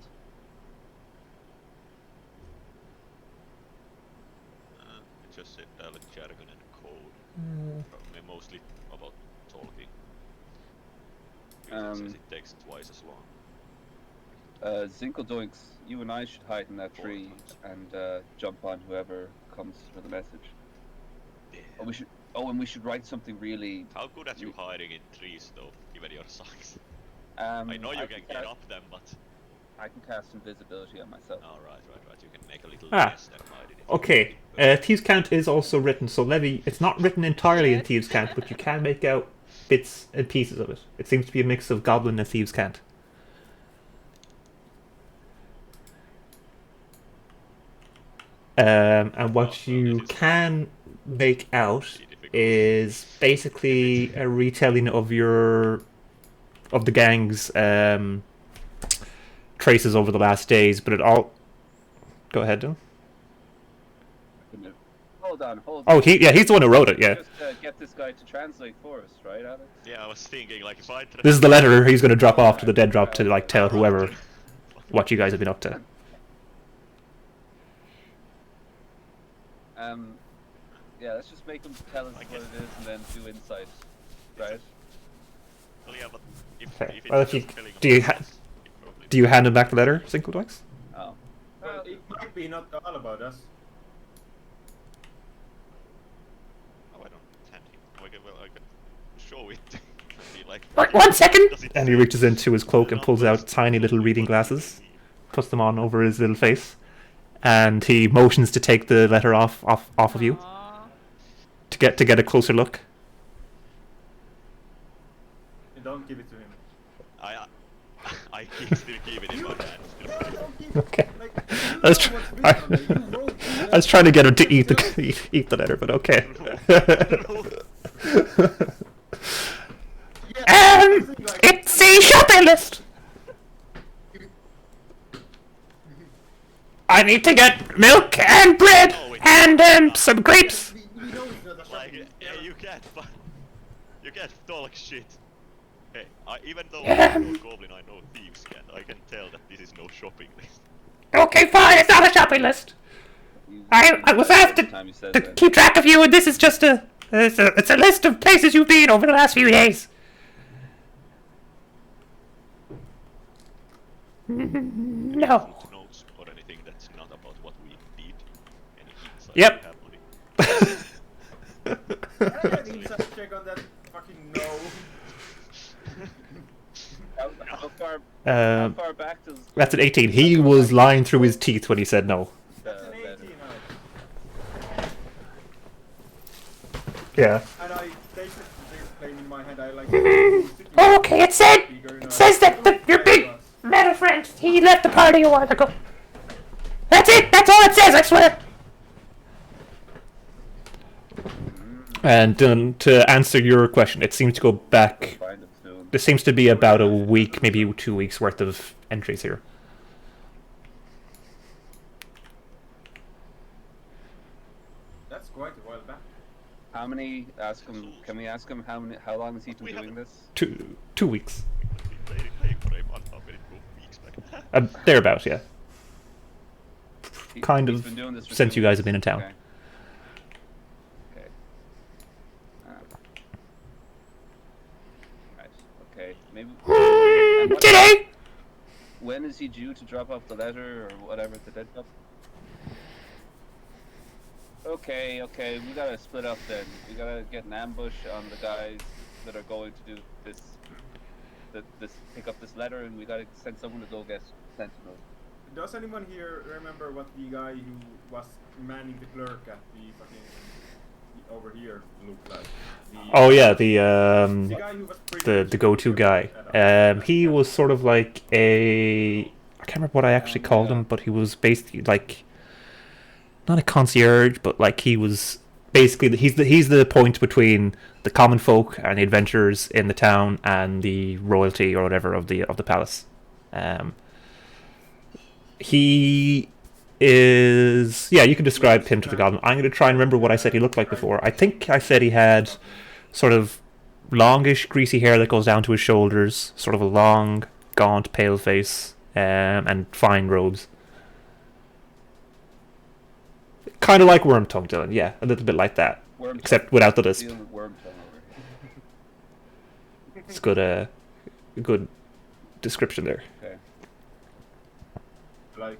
It just said dialect jargon and code. Mostly about talking. Because it says it takes twice as long. Zinkeldoinks, you and I should hide in that Four tree times. and jump on whoever comes for the message. Yeah. Oh, we should. Oh, and we should write something really. How good at you hiding in trees though, given your size? I I know you can get cast, up them, but... I can cast invisibility on myself. Oh, right. You can make a little Ah, nest and hide in it. Okay, Thieves' Cant is also written, so Levy, it's not written entirely in Thieves' Cant, but you can make out bits and pieces of it. It seems to be a mix of Goblin and Thieves' Cant. And what you can make out is basically a retelling of the gang's traces over the last days, but it all. Go ahead, Dylan. Hold on. Oh, he's the one who wrote it. Yeah, Just get this guy to translate for us, right, Alex? Yeah, I was thinking, like, if I... this is the letter he's going to drop off to the dead drop to like tell whoever what you guys have been up to. Yeah, let's just make him tell us I what guess. it is and then do insight, right? Well, yeah, but Okay, if well, it's if you- just spelling do you of ha- words, it probably- Do you hand him back the letter, Zinkeldoinks? Oh. Well, it might be not all about us. Oh, I don't hand him. I can show it. And be like, One second! does it And he say- reaches into his cloak and the pulls numbers out tiny little don't reading look what they glasses, mean. puts them on over his little face, and he motions to take the letter off of you Aw. to get a closer look. And don't give it to him. I still keep it in my hand. Okay. Like, I was, you know what's I, written on it. You wrote it. I was trying to get him to eat the eat the letter, but okay. It's a shopping list. I need to get milk and bread and some grapes. We know it's not a Like, shopping. yeah, you can't talk shit. Hey, even though I know Goblin, I know Thieves can. I can tell that this is no shopping list. Okay, fine. It's not a shopping list. I was asked to keep track of you, and this is just it's a list of places you've been over the last few days. No. Notes or anything that's not about what we did. Any insight Yep. we have on it. Can I get an inside check on that fucking no? How far back does That's an 18. He was lying through his teeth when he said no. That's an 18, letter? Alex. Yeah. And I take the flame in my hand. I like. Okay, it said Speaker, you know, says that I- your big metal friend He left the party a while ago. That's it! That's all it says, I swear! And to answer your question, it seems to go back... Find it soon. There seems to be about a week, maybe 2 weeks worth of entries here. That's quite a while back. How many? Ask him. Can we ask him how many? How long has he been doing this? 2 weeks. Playing for a month, how many weeks back? Thereabouts, yeah. Kind He's of been doing this for since 2 you guys weeks. have been in town. Okay. Okay. Right. Okay. Maybe. And what- Today! When is he due to drop off the letter or whatever the dead stuff? Okay, we gotta split up then. We gotta get an ambush on the guys that are going to do this, pick up this letter, and we gotta send someone to go get Sentinel. Does anyone here remember what the guy who was manning the clerk at the fucking over here looked like? Oh yeah, the guy who was pretty the go-to guy. He was sort of like a... I can't remember what I actually called him, but he was basically like... Not a concierge, but like he was basically... He's the point between the common folk and the adventurers in the town and the royalty or whatever of the palace. He is... Yeah, you can describe him to the goblin. I'm going to try and remember what I said he looked like before. I think I said he had sort of longish, greasy hair that goes down to his shoulders, sort of a long, gaunt, pale face, and fine robes. Kind of like Wormtongue, Dylan. Yeah, a little bit like that. Wormtongue. Except without the lisp. Dealing with Wormtongue over here. It's good description there. Okay. Like,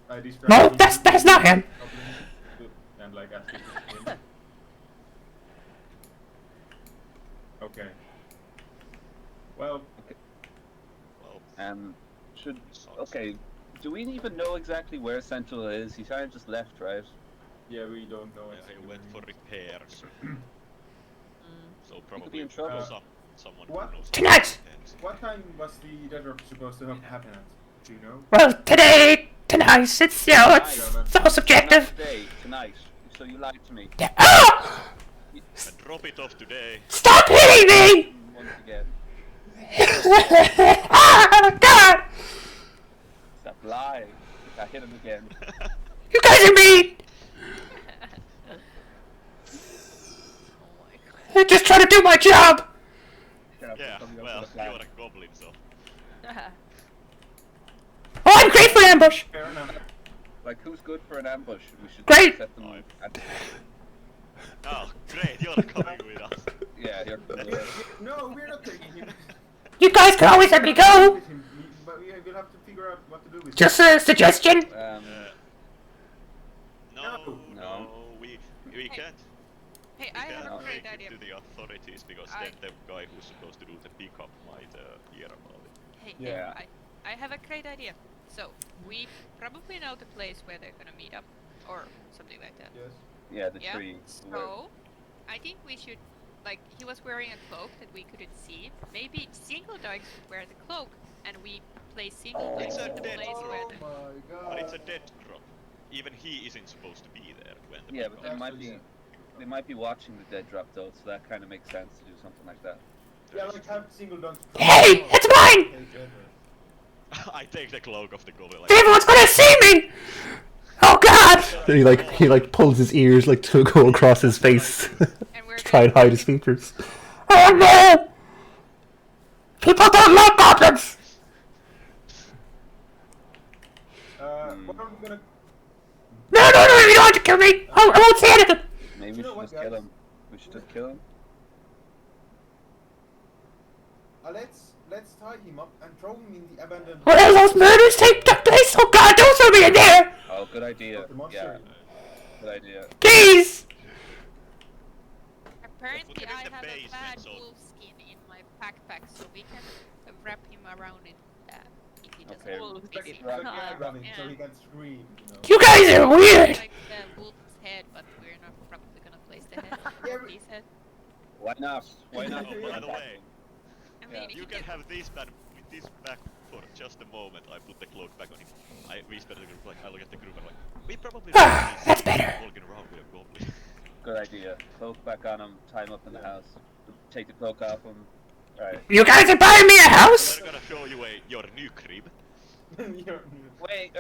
I described No, him that's not him. and like actually him. Okay. Well, And should okay. Do we even know exactly where Sentinel is? He kind of just left, right? yeah, we don't know. I went for repairs. So could be probably in trouble. someone What? who knows. Tonight! What time was the dead drop supposed to happen at? Do you know? Well, tonight, it's, you know, it's all subjective. Not today, tonight. So you lied to me. Ah! And drop it off today. Stop hitting me! Once again. Ah, God! Stop lying. I hit him again. You guys are mean! I'm just trying to do my job! Yeah, well, you're a goblin, so. Oh, I'm great for ambush! Fair enough. Like, who's good for an ambush? We should Great. set them and Oh, great, you're coming with us. yeah, here. No, we're not taking him. You guys can always let me go! With him, but we'll have to figure out what to do with him. Just a suggestion. No, we can't. Hey, We I have a can't great take idea. it to the authorities because then the guy who's supposed to do the pickup might hear about it. Hey, Yeah. I have a great idea. So, we probably know the place where they're gonna meet up, or something like that. Yes. Yeah, the Yeah. tree. So, I think we should, like, he was wearing a cloak that we couldn't see. Maybe Single Dykes would wear the cloak, and we place Single Dykes It's a in the dead place where Oh the... my god. But it's a dead drop. Even he isn't supposed to be there when the Yeah, but pickup they might be watching the dead drop though, so that kind of makes sense to do something like that. Yeah, like have single dunk. Hey, it's mine! I take the cloak off the goblin. Like, Everyone's gonna see me! Oh God! He like pulls his ears like to go across his face And we're to try and gonna- hide his features. Oh no! People don't like goblins! What are we gonna? No, you don't have to kill me! I won't say anything! Maybe we You know should what, just kill guys? him. We should just kill him. Let's tie him up and throw him in the abandoned. Where all those murders take place? Oh God, don't throw me in there! Oh, good idea. Of the monster. Yeah, good idea. Please! Apparently Put him in I the have a basement, bad so- wolf skin in my backpack, so we can wrap him around in that. If he doesn't Okay. wolf Like, busy. like running, so Yeah. he can scream. You know. You guys are weird! Like the wolf's head, but we're not probably gonna place the head Yeah, on his head. Why not? Why not? Oh, by the way, I mean, if you can have this back for just a moment, I put the cloak back on him. I whisper to the group, like, I look at the group and like, we probably That's better. walking around with a goblin. Good idea. Cloak back on him, tie him up in the house. Take the cloak off him. Alright. You guys are buying me a house? We're gonna show you your new crib. Wait,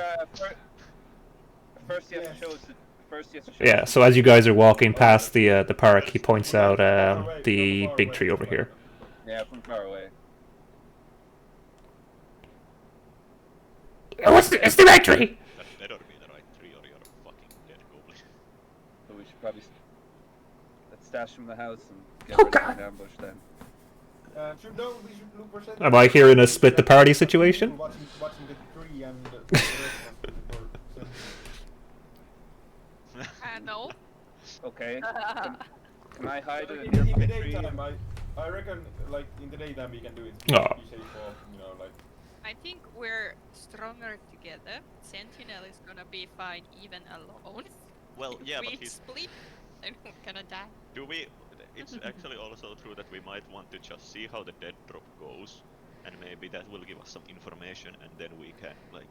first you have to show us Yeah, so as you guys are walking past the park, he points out the big tree over here. Yeah, from far away. It's the right tree! That better be the right tree or you're a fucking dead goblin. So we should probably let's stash him in the house and get Oh, ready for God. an ambush then. We should look for sentinels. Am I here in a split the party situation? Watching the tree and the rest for sentinels. No. Okay. Can I hide Like, in in a the nearby tree? daytime, I reckon, like, in the daytime we can do it. Oh. Be safe off, you know, like... I think we're stronger together. Sentinel is gonna be fine even alone. Well, yeah, we but he's... split, then we're gonna die. Do we... It's actually also true that we might want to just see how the dead drop goes. And maybe that will give us some information and then we can, like...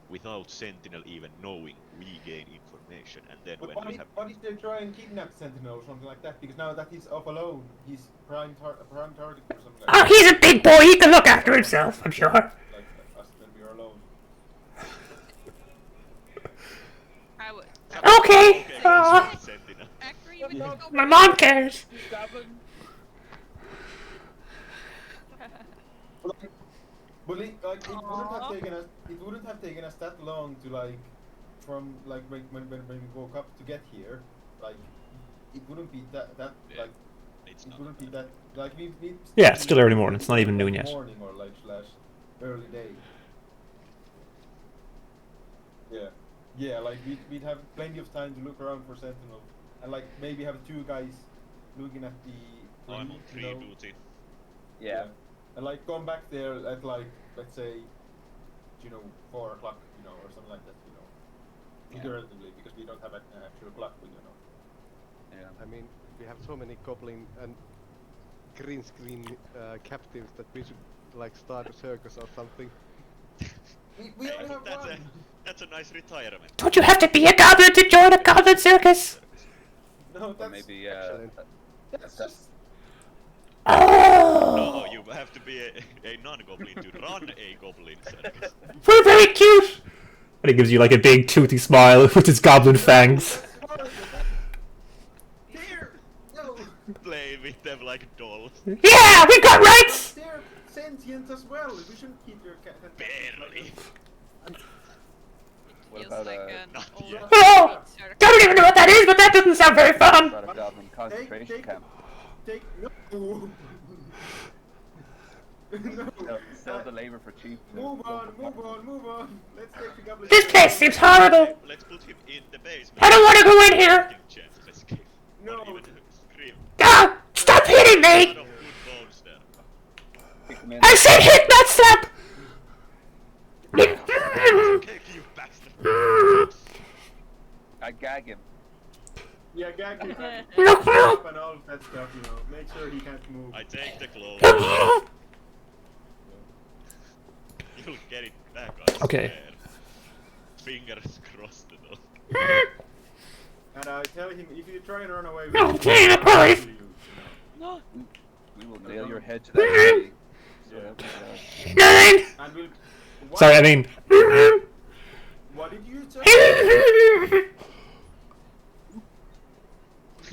Without Sentinel even knowing, we gain information and then But when what we if, have... what if they try and kidnap Sentinel or something like that? Because now that he's off alone, he's prime target or something like that. He's a big boy, he can look after himself, I'm sure. Like us when we are alone. I would Okay. Sentinel. agree with Yeah. you. My mom cares. But it wouldn't have taken us that long to like from like when we woke up to get here, like it wouldn't be that Yeah, like it's it not. wouldn't be that like we Yeah, it's still early morning, it's not even noon yet. Morning or like slash early day. Yeah, like we'd have plenty of time to look around for Sentinel and like maybe have two guys looking at the I'm on you 3 know, duty. Yeah. and like come back there at like let's say 4 o'clock, or something like that, Yeah. figuratively, because we don't have an actual clock, Yeah. I mean, we have so many goblin and green screen captives that we should like start a circus or something. We I only think have one. that's a nice retirement. Don't you have to be a goblin to join a goblin circus? No, Or that's maybe Excellent. that's just Oh, No, you have to be a non-goblin to run a goblin circus. we're very cute. And he gives you like a big toothy smile with his goblin fangs. here. No, Play with them like dolls. Yeah, we've got rights. they're sentient as well. We shouldn't keep your cat. Barely. What Feels about like a an Not old yet. Oh, circus. I don't even know what that is, but that doesn't sound very fun. about a goblin concentration take- camp? Take no. No. Sell the labor for cheap. Move on. Let's take the goblin. This place seems horrible. Let's put him in the basement. I don't want to go in here. Taking chance of escape. No. Or even scream. Ah, stop hitting A me. lot of good bones there. Kick them in. I said hit, not slap. Okay, you bastard. I gag him. Yeah, gag him Look, up and all that stuff. Make sure he can't move. I take the clothes. You'll get it back, I Okay. swear. Fingers crossed though. And I tell him, if you try and run away, No, we'll damn it, kill boys. you. No. We will nail your head to that tree. So Yeah. help me God. Nothing. And we'll. What, Sorry, I mean. What did you say?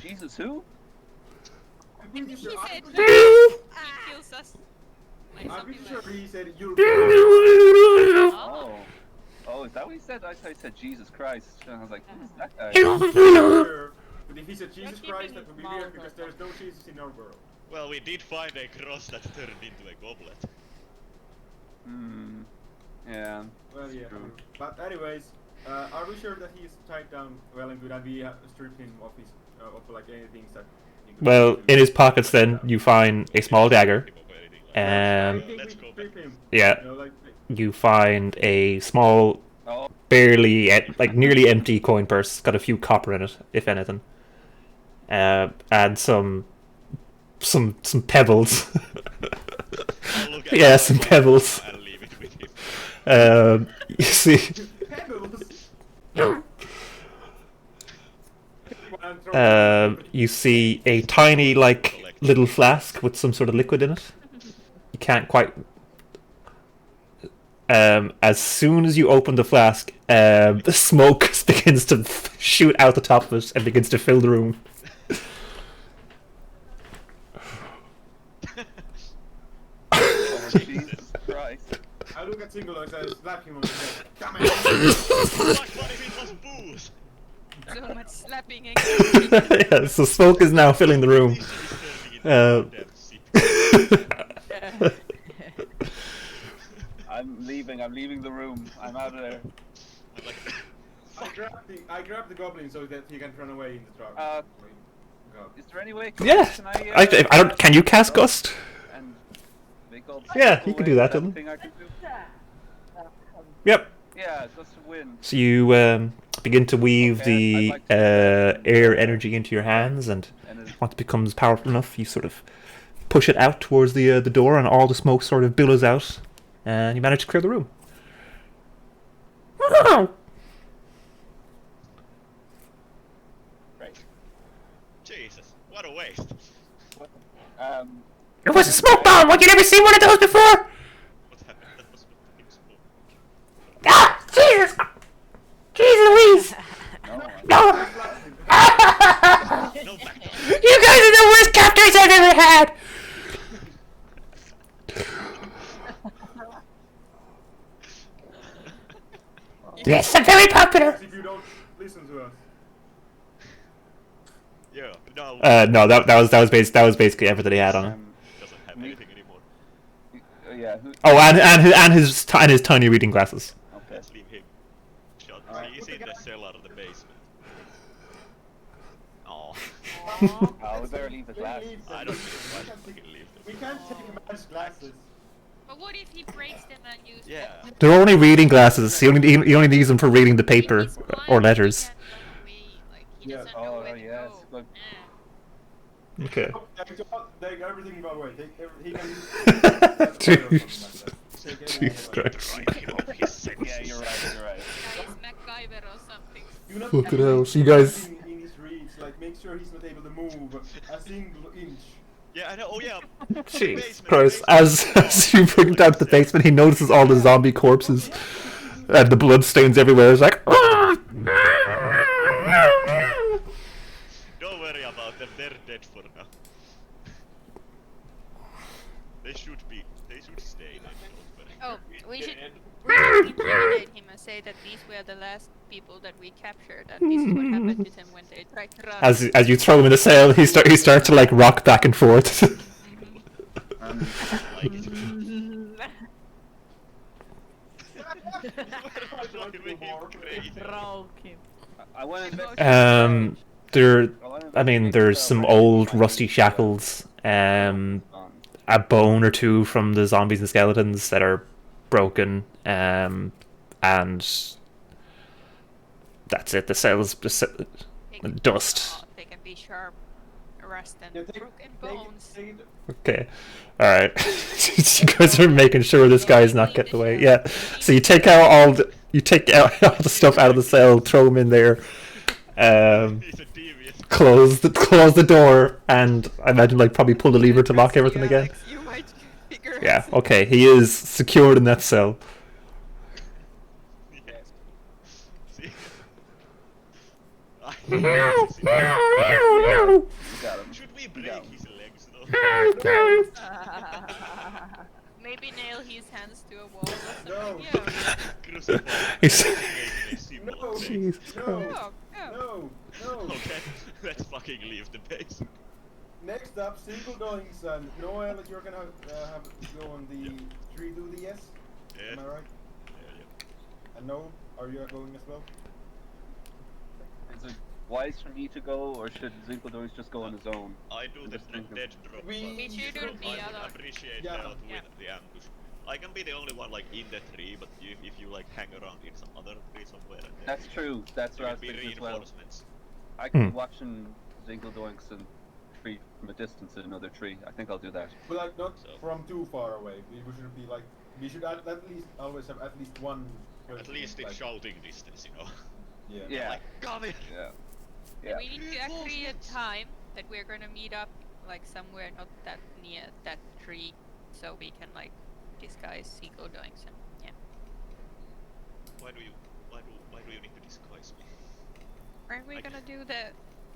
Jesus, who? I'm pretty He sure. said I'm he pretty, kills us. Like I'm something pretty sure like he said you'll. Oh. Oh, is that what he said? I thought he said Jesus Christ. And I was like, who's that guy? Sure. But if he said Jesus keeping Christ, that his would be mouth weird because open. there's no Jesus in our world. Well, we did find a cross that turned into a goblet. Hmm. Yeah. Well, yeah. True. But anyways, are we sure that he's tied down well and good, and we stripped him of his of like any things that? he could Well, do? in his pockets, then you find a small dagger. I Um, think let's we go strip him. yeah, You know, like, you find a small, Oh, barely, like nearly empty coin purse. Got a few copper in it, if anything. And some pebbles. I'll look at Yeah, it some pebbles. and leave it with him. You see, Pebbles! I'm throwing you see a tiny, like, little flask with some sort of liquid in it. You can't quite. As soon as you open the flask, the smoke begins to shoot out the top of it and begins to fill the room. Oh, Jesus Christ. I look at Single and I slap him on the head. Damn it! What if it was booze? So much slapping and Yeah, so smoke is now filling the room. I'm leaving the room. I'm out of there. I grab the goblin so that he can run away in the truck. Go. Is there any way? Yeah, Can I don't. Can you cast Gust? And make all Yeah, people you can do away? that, Is Dylan. a thing I can do? Yep. Yeah, Gust of Wind. So you begin to weave Okay, I'd the like to do that. air energy into your hands, and And it- once it becomes powerful enough, you sort of push it out towards the door, and all the smoke sort of billows out, and you manage to clear the room. Right. Jesus, what a waste. It was a smoke bomb! What, you never seen one of those before? What happened? That was a big smoke. Ah! Jesus! Jesus Louise! No, No! No back down. You guys are the worst captors I've ever had! Yes, I'm very popular! If you don't listen to us. Yeah, no. No, that was basically everything he had on it. Doesn't have anything anymore. Yeah. Oh, and his tiny reading glasses. Okay. Let's leave him. Shut. He's in the cellar of the basement. Oh, Oh, we better leave the glass. I don't think I fucking leave We them. can't take a man's glasses. But what if he breaks them and uses Yeah. them? They're only reading glasses. He only needs them for reading the paper He's blind, or he letters. can't run away, like, he Yeah. doesn't know Oh, where to yes, go. but- Yeah. Okay. Take everything by the way. He can use Jeez. Take Jesus Christ. Right, him off his senses. Yeah, you're right. Guy is MacGyver or something. Do not Fucking put hell, so you guys- in his reach, like make sure he's not able to move a single inch. Yeah, I know. Oh yeah. Jesus Basement, Christ. basement. As you bring him down to the basement, he notices all the zombie corpses. And the blood stains everywhere. It's like... Don't worry about them. They're dead for now. They should stay there. Don't worry. Oh, we should intimidate him and say that these were the last people that we captured, and this is what happened to them when they tried to run. As you throw him in a cell, he starts to like rock back and forth. Like it. Driving him crazy. Broke him. I want to there's some old rusty shackles, a bone or two from the zombies and skeletons that are broken, and that's it. The cells just They can- dust. oh, they can be sharp, rust, and Yeah, take broken it, bones. take it. Okay, all right. You guys are making sure this guy's not getting away. Yeah. So you take out all the stuff out of the cell, throw him in there. He's a devious. Close the door, and I imagine like probably pull the lever to lock everything You, again. Alex, you might figure Yeah, out. okay, he is secured in that cell. Yes. See? Should we break his legs though? Maybe nail his hands to a wall or something. No. Yeah. Crucify. He's- Make a symbol No. of Satan. Jesus No. Christ. Oh, oh. No, no. Okay, let's fucking leave the base. Next up, single goings and Noel, you're gonna have to go on the 3 yes? Am I Yeah. right? Yeah. And Noel, are you going as well? Is it wise for me to go, or should Zinkeldorf just go on his own? I do the Just thinking. dead drop. We We should do I the would other. appreciate Yeah. help Yeah. with the ambush. I can be the only one like in the tree, but if you like hang around in some other tree somewhere, and then That's true. That's there what I can was be thinking as well. reinforcements. I can Hmm. be watching Zinkeldorf and tree from a distance in another tree. I think I'll do that. But like not So- from too far away. We should be like we should at least always have at least one. At person, least in like, shouting distance, you know. Yeah. Yeah. Like, come here! Yeah. And Yeah. we need to agree a time that we're gonna meet up like somewhere not that near that tree, so we can like disguise eco doings and yeah. Why do you need to disguise me? Aren't we I gonna do the?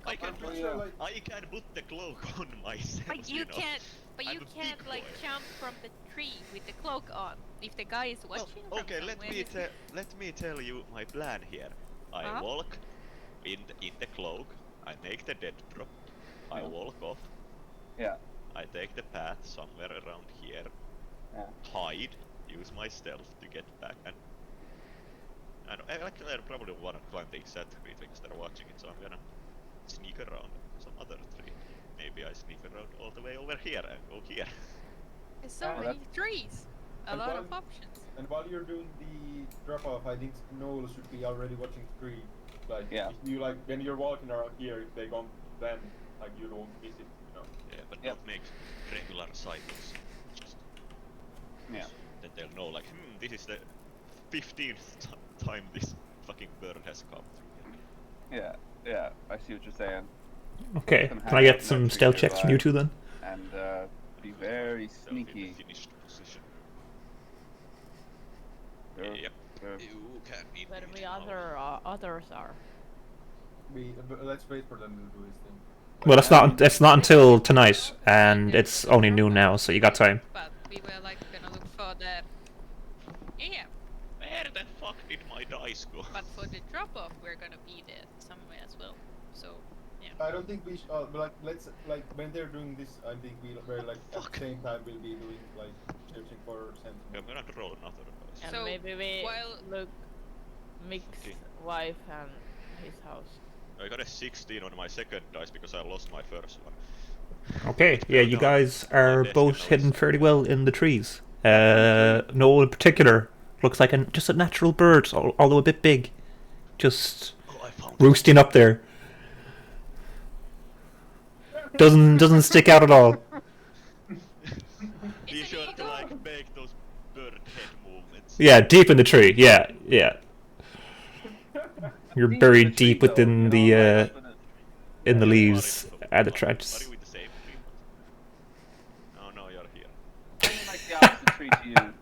I can I'm sure, like- I can put the cloak on myself. But you you know. can't. But I'm you a big can't like boy. jump from the tree with the cloak on. If the guy is Well, watching from okay, let somewhere, me tell you my plan here. I Uh-huh. walk in the cloak. I make the dead drop. I Yeah. walk off. Yeah. I take the path somewhere around here. Yeah. Hide. Use my stealth to get back and. Actually, I probably wanna climb the exact tree things that are watching it, so I'm gonna sneak around some other tree. Maybe I sneak around all the way over here and go here. there's so Yeah, many trees. A And lot of while- options. And while you're doing the drop off, I think Noel should be already watching the tree. Like Yeah. if you like when you're walking around here, if they go then like you don't miss it, you know. Yeah, but Yep. not make regular cycles. Just Yeah. that they'll know, like, this is the 15th time this fucking bird has come through. Yeah. Yeah. I see what you're saying. Okay, Can can I hang get out some next to stealth your checks from you eye. two then? And be very Self in the sneaky. finished position. Sure, Yep. sure. You can be. Where beat we now. others are. But let's wait for them to do his thing. Well, it's not until tonight, and it's only noon now, so you got time. But we were like gonna look for the. Yeah, Where the fuck did my dice go? but for the drop off, we're gonna be there somewhere as well. So yeah. I don't think we should. But like let's like when they're doing this, I think we're like at Fuck. the same time we'll be doing like searching for I'm sentinel. gonna roll another dice. And So, maybe we while- look Mick's Okay. wife and his house. I got a 16 on my second dice because I lost my first one. Okay, yeah, you guys are Yes, both you know, hidden it's- fairly well in the trees. Noel in particular looks like just a natural bird, although a bit big. Just Oh, I found roosting up there. Doesn't stick out at all. Be It's sure an to eagle. like make those bird head movements. Yeah, deep in the tree. Yeah, yeah. You're Deep in buried the tree, deep though, within you the know, right up in it. in the Yeah, leaves Mari- at the Mari- trench. Mari with the same tree. Oh no, you're here. I'm in like the opposite tree to you,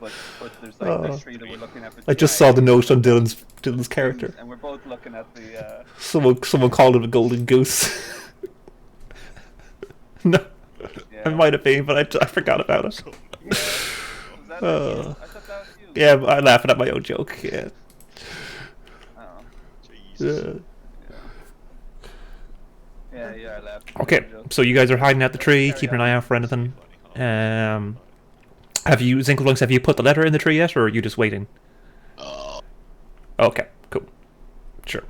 but there's like Oh. this tree that we're looking at. I just saw the note on Dylan's character. And we're both looking at the. Someone called it a golden goose. No, Yeah. I might have been, but I forgot about it. Was that Oh. you? I thought that was you. Yeah, I'm laughing at my own joke. Yeah. Oh. Jesus. Yeah, I laughed. Okay, so you guys are hiding at the tree, keeping an eye out for anything. Funny how- Have you, Zinklungs, have you put the letter in the tree yet, or are you just waiting? Okay, cool. Sure.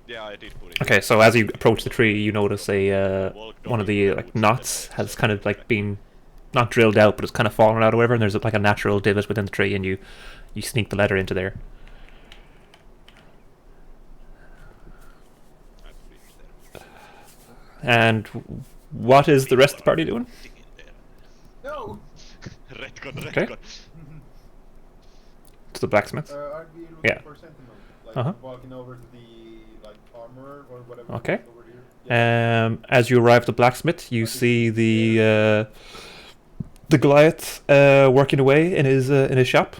Yeah, I did put it. Okay, so as you approach the tree, you notice one of the like knots has kind of like been not drilled out, but it's kind of fallen out or whatever, and there's like a natural divot within the tree, and you sneak the letter into there. I put it there. And what is the rest of the party doing? Dig in there. No. Retcon, Okay. retcon. To the blacksmith. Aren't we looking Yeah. for sentinel? Like Uh-huh. walking over to the like armor or whatever. Okay. Over here. Yeah. As you arrive at the blacksmith, you see the Goliath working away in his shop.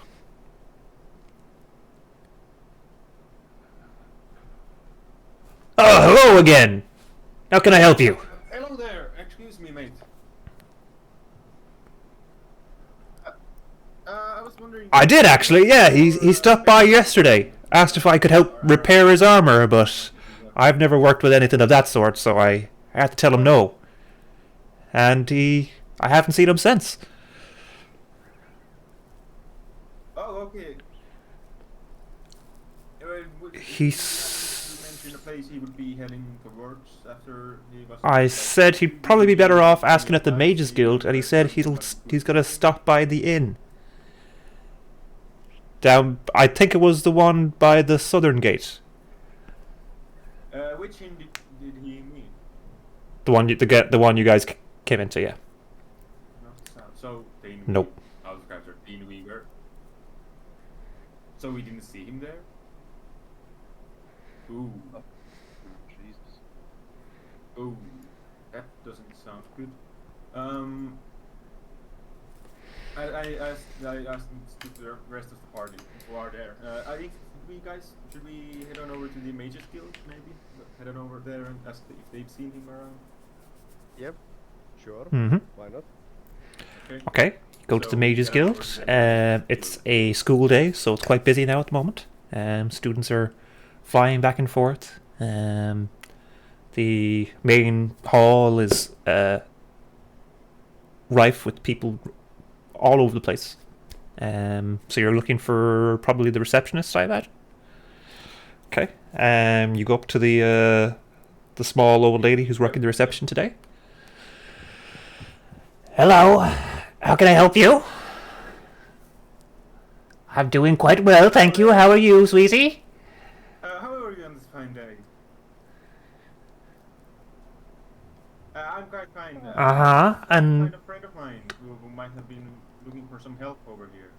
Oh, hello again. How can I help you? Hello there. Excuse me, mate. I was wondering. I did actually. Yeah, he stopped by yesterday. Asked if I could help repair his armor, but I've never worked with anything of that sort, so I had to tell him no. And I haven't seen him since. Oh, okay. He's. You mentioned a place he would be heading towards after he was. I said he'd probably be better off asking at the Mages Guild, and he said he's gonna stop by the inn. Down, I think it was the one by the southern gate. Which inn did he mean? The one you guys came into, yeah. So Dane. Nope. Out of character, Dane Weaver. So we didn't see him there. Ooh. Jesus. Ooh. That doesn't sound good. I asked the rest of the party who are there. I think should we head on over to the Mages Guild maybe? Head on over there and ask if they've seen him around. Yep. Sure. Mm-hmm. Why not? Okay. Go to the Mages Guild. It's a school day, so it's quite busy now at the moment. Students are flying back and forth. The main hall is rife with people all over the place. So you're looking for probably the receptionist, I imagine. Okay. You go up to the small old lady who's working the reception today. Hello. How can I help you? I'm doing quite well, thank you. How are you, sweetie? How are you on this fine day? I'm quite fine. And A friend of mine who might have been looking for some help over here.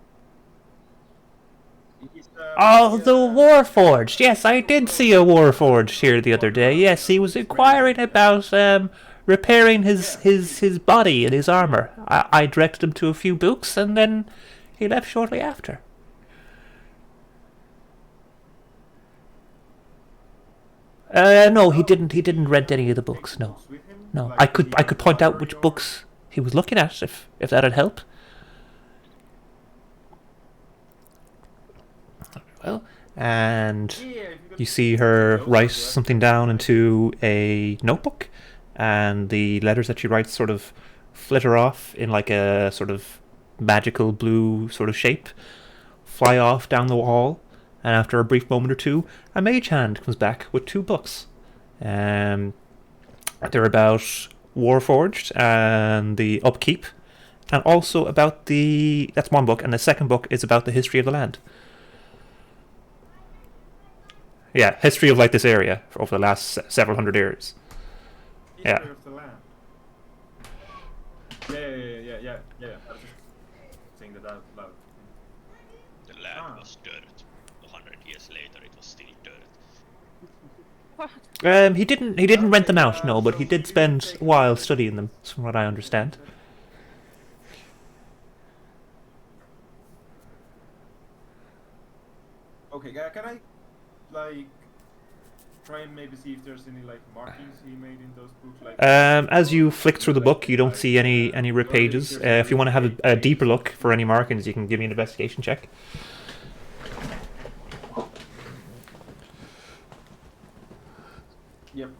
He's, the Warforged. Yes, I did see a Warforged here the other day. Yes, he was inquiring about repairing his body and his armor. I directed him to a few books, and then he left shortly after. No, he didn't. He didn't rent any of the books. No, no. I could point out which books he was looking at if that'd help. Well, and you see her write something down into a notebook, and the letters that she writes sort of flitter off in like a sort of magical blue sort of shape, fly off down the wall, and after a brief moment or two, a mage hand comes back with 2 books. They're about Warforged and the upkeep, and also about that's one book, and the second book is about the history of the land. Yeah, history of like this area over the last several hundred years. Yeah. History of the land. Yeah. I was just saying that out loud. The land was dirt. 100 years later, it was still dirt. What? He didn't rent them out, no, but he did spend a while studying them, from what I understand. Okay, can I like try and maybe see if there's any like markings he made in those books? Like As you flick through the book, you don't see any ripped pages. If you want to have a deeper look for any markings, you can give me an investigation check. Yep.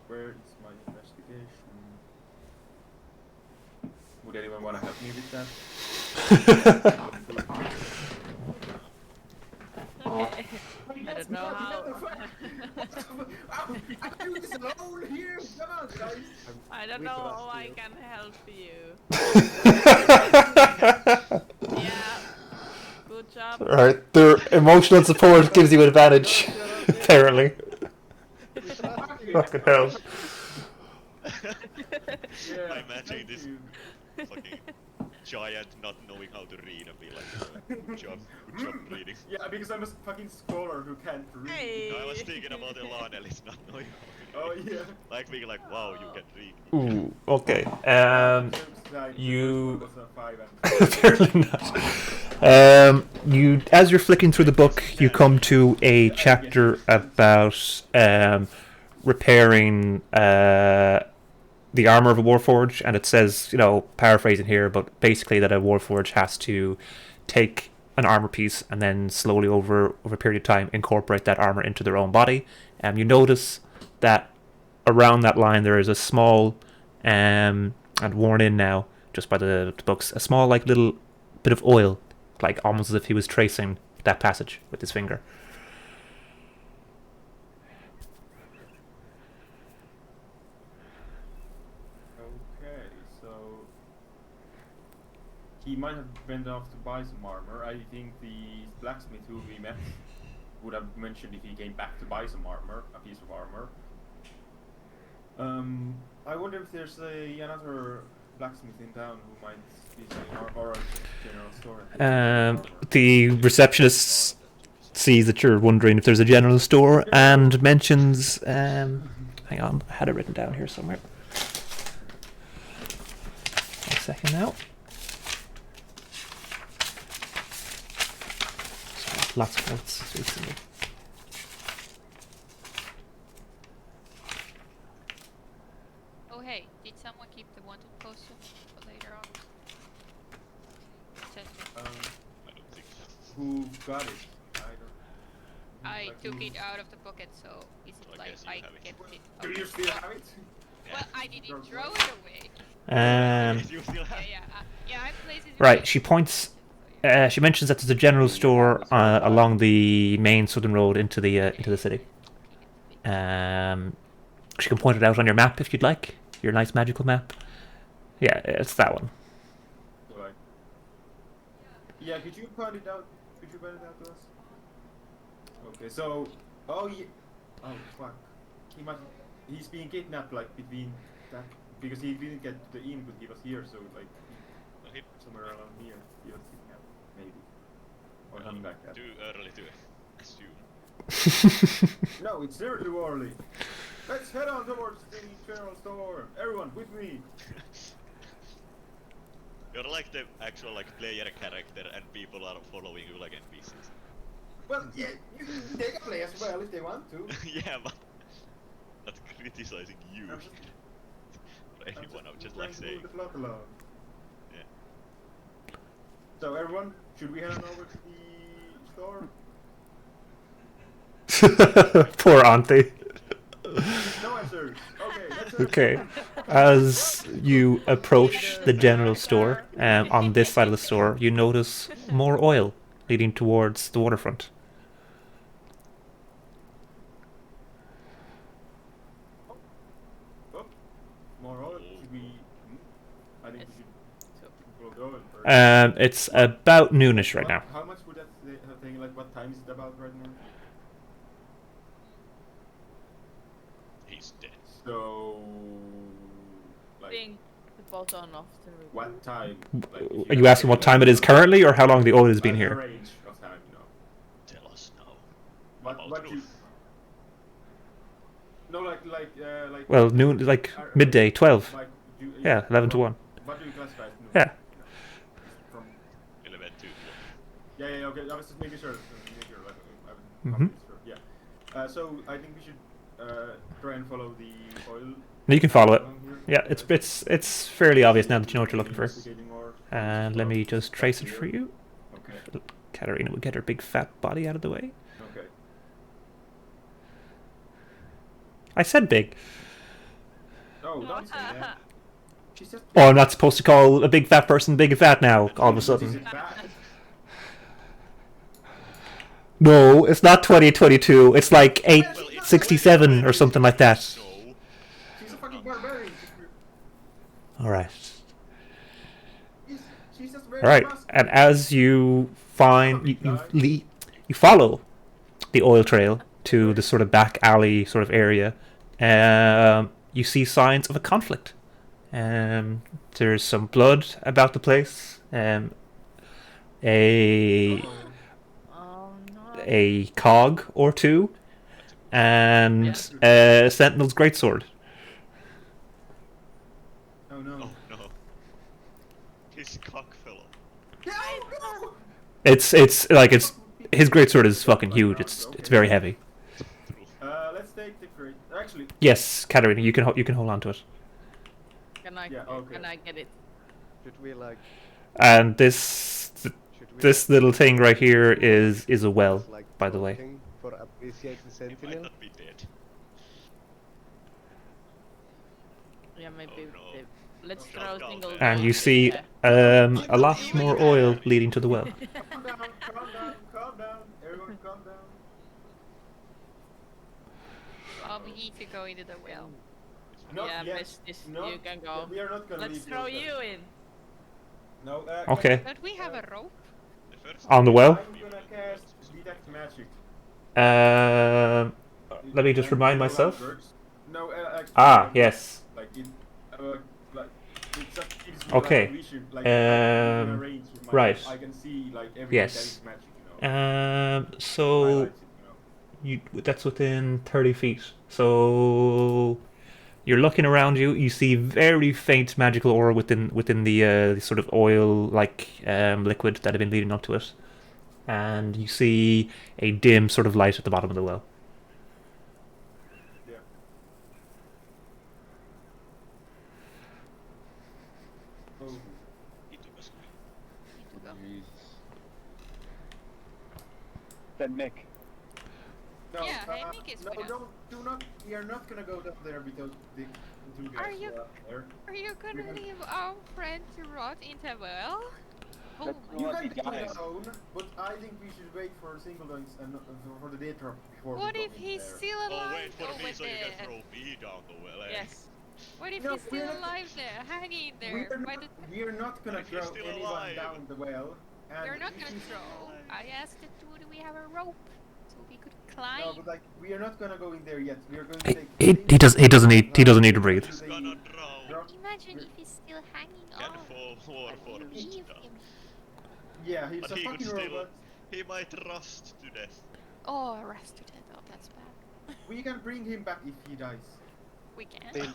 Where is my investigation? Would anyone want to help me with that? I don't know how. I'm doing this alone here. Come on, guys. I don't know how I can help you. Yeah. Good job. Alright, their emotional support gives you an advantage, apparently. Fucking hell. Yeah, I'm imagining thank this you. fucking giant not knowing how to read and be like, good job reading. Yeah, because I'm a fucking scholar who can't read. Hey. I was thinking about Elanellis not knowing how to Oh read. yeah. Like being like, wow, you can read. Ooh, okay. You- The first one was a 5 and Apparently not. As you're flicking through the book, you come to a chapter about repairing the armor of a Warforged, and it says, paraphrasing here, but basically that a Warforged has to take an armor piece and then slowly over a period of time incorporate that armor into their own body. You notice that around that line there is a small and worn in now just by the books, a small like little bit of oil, like almost as if he was tracing that passage with his finger. Okay, so he might have went off to buy some armor. I think the blacksmith who we met would have mentioned if he came back to buy some armor, a piece of armor. I wonder if there's another blacksmith in town who might be selling or a general store. The receptionist sees that you're wondering if there's a general store and mentions. Hang on, I had it written down here somewhere. A second now. Sorry, lots of notes recently. Oh hey, did someone keep the wanted poster for later on? Just me. I don't think so. Who got it? I took it out of the pocket, so is it So I like guess you I have it. kept it? Do you still have it? Well, I didn't throw it away. You still have Yeah, I placed it. Right, she points. She mentions that there's a general store along the main southern road into the city. She can point it out on your map if you'd like. Your nice magical map. Yeah, it's that one. Right. Yeah, could you point it out? Could you point it out to us? Okay, so oh yeah, oh fuck, he's being kidnapped like between that because he didn't get to the inn, but he was here, so like somewhere around here he was kidnapped, maybe, or something like that. too early to assume. No, it's never too early. Let's head on towards the general store. Everyone, with me. You're like the actual like player character, and people are following you like NPCs. Well, yeah, they can play as well if they want to. Yeah, but not criticizing you. Or anyone, I'm just like saying. The plot along. Yeah. So everyone, should we head on over to the store? Poor auntie. No answers. Okay, let's Okay. As you approach the general store, on this side of the store, you notice more oil leading towards the waterfront. Oh, more oil. Should we? I think we should blow the oil first. It's about noonish right now. How much would that thing? Like, what time is it about right now? He's dead. So, like, Think the bolt on off to what time? Like, Are you asking what time it is currently, or how long the oil has been the here? range of time, you know. Tell us now. What About you? Ruth. No, like. Well, noon, like midday, 12. Like, Yeah, 11 to 1. What do you classify as noon? Yeah. From 11 to 1. yeah, okay. I was just making sure. Like, I'm Mhm. sure. Yeah. So I think we should try and follow the oil. You can follow it. along here. Yeah, it's fairly obvious now that you know what you're looking for. Investigating more And let me just trace it for you. Okay. Katarina will get her big fat body out of the way. Okay. I said big. Oh, don't say that. She says. Oh, I'm not supposed to call a big fat person big and fat now, all of a Is sudden. it bad? No, it's not 2022. It's like 867 or something like that. So, She's a fucking barbarian. Alright. She's just very Alright, fast. and as you find, you follow the oil trail to the sort of back alley sort of area, you see signs of a conflict. There's some blood about the place. Oh no. A cog or two, and a sentinel's greatsword. Oh no. oh no. His cock fell off. No! It's his greatsword is fucking huge. It's very heavy. Let's take the crate. Actually, Yes, Katarina, you can hold on to it. Can I? Yeah, okay. Can I get it? Should we like? And this little thing right here is a well, like by the way. voting for appreciating He might Sentinel? not be dead. Yeah, maybe. no. Let's Oh, throw calm single. down. And you bolts see in there. a lot more oil leading to the well. calm down, calm down. Everyone calm down. We need to go into the well. Not Yeah, yet. Besties, Not you can go. We are not gonna Let's leave throw you. you in. No. Okay. Don't we have a rope? The first On the well? I'm gonna cast detect magic. Let me just And remind you know how it myself. works? No, actually, Ah, yes. Like it, like it just gives me Okay. like vision, like within a range of my right. I can see like everything that Yes. is magic, you know. So Highlights it, you know. that's within 30 feet. So you're looking around you. You see very faint magical aura within the sort of oil like liquid that had been leading up to it, and you see a dim sort of light at the bottom of the well. Yeah. Oh, He took us away. Need to go. Jesus. Then Mick. no, Yeah, hey, Mick is no, with us. do not. We are not gonna go down there because the two guys Are you- were up there. Are you gonna can- leave our friend to rot in the well? Oh Let's my go You on god. can the do it guys. alone, but I think we should wait for single doings and for the day drop before What we go if in he's there. still Oh, alive wait for though me with so you can the... throw me down the well, eh? Yes. What if No, he's still we're not- alive there, hanging there? By the... We're not gonna If he's throw still anyone alive. down the well. And We're not if gonna he's- throw. I asked the two, do we have a rope? So we could climb. No, but like we are not gonna go in there yet. We are going to He, take. he doesn't need to breathe. He's gonna drown. Imagine if he's still hanging Can on. fall more and for we me leave down. him. Yeah, he's But a he could fucking still. robot. He might rust to death. Oh, rest to death. Oh, that's bad. We can bring him back if he dies. We can. Then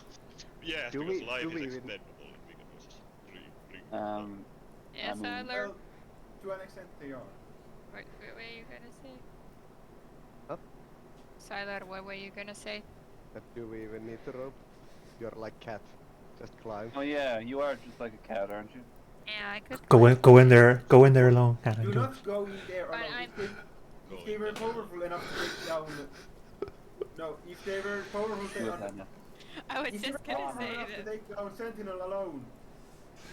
Yeah, Do because we- life do is we even- expendable and we can just bring Yes, I mean- Tyler. Well, to an extent, they are. What were you gonna say? Huh? Tyler, what were you gonna say? But do we even need the rope? You're like cat. Just climb. Oh yeah, you are just like a cat, aren't you? Yeah, I could. Go in there alone. Hannah, Do do it. not go in there But alone. I'm- If they were powerful enough to take down. No, if they were powerful Do it, enough. Hannah. I was If they were just gonna powerful say enough to that. take down Sentinel alone.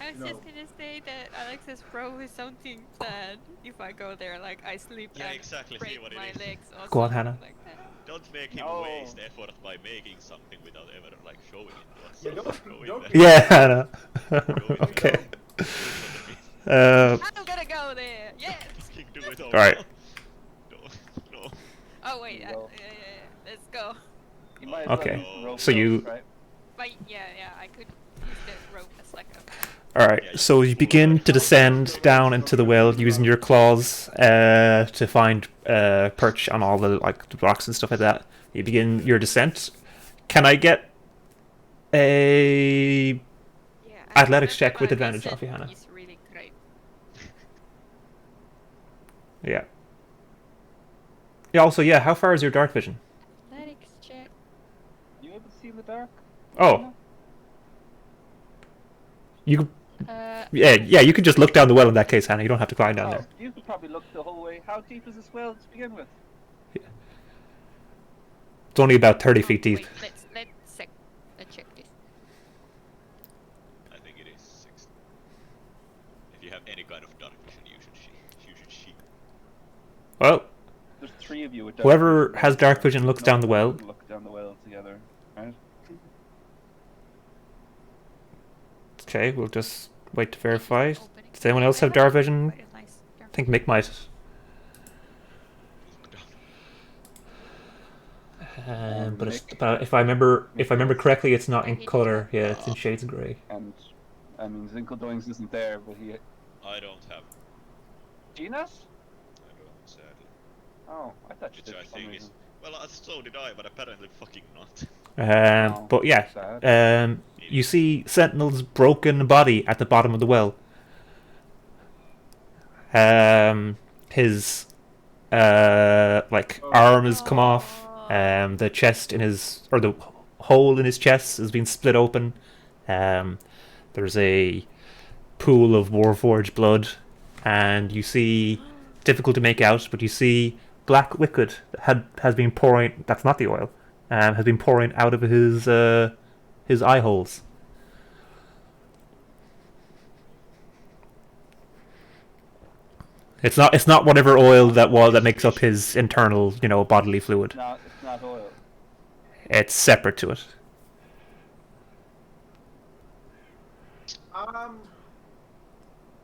I was No. just gonna say that Alex's pro is something that if I go there, like I sleep Yeah, and exactly, see break what it my is. legs or Go on, something Hannah. like that. Don't make him No. waste effort by making something without ever like showing it to us. Yeah, So don't- go in don't- there. Yeah, Hannah. Go in Okay. there. Do it I'm gonna go there. Yes. Fucking do it all. Alright. No. Oh wait. There you go. Yeah. Let's go. You might as Okay, well use rope so you- ropes, right? But yeah. I could use the rope as like a. Alright, so you begin to descend down into the well using your claws to find perch on all the like the rocks and stuff like that. You begin your descent. Can I get a Yeah. Athletics check with my advantage descent off you, Hannah? is really great. Yeah. Yeah. Also, yeah. How far is your dark vision? Athletics check. You able to see in the dark? Oh, you could. Uh, Yeah. You could just look down the well in that case, Hannah. You don't have to climb down Oh, there. you could probably look the whole way. How deep is this well to begin with? It's only about 30 feet deep. Wait, let's check this. I think it is 6. If you have any kind of dark vision, you should see. Well, There's 3 of you with dark whoever vision. has dark vision looks No, down the we well. can Look down the well together, right? Okay, we'll just wait to verify. Opening. Does anyone else have dark vision? Quite a nice dark I think Mick might. But, but if I remember correctly, it's not in color. Yeah, it's in shades of grey. And I mean, Zinkel Doings isn't there, but he. I don't have. Genus? I don't, sadly. Oh, I thought you Which did I for some think reason. is. Well, so did I, but apparently fucking not. Oh, But yeah, sad. you see Sentinel's broken body at the bottom of the well. His like arm has come off. The chest in his or the hole in his chest has been split open. There's a pool of Warforged blood, and you see difficult to make out, but you see black liquid has been pouring. That's not the oil. Has been pouring out of his eye holes. It's not whatever oil that makes up his internal, bodily fluid. No, it's not oil. It's separate to it.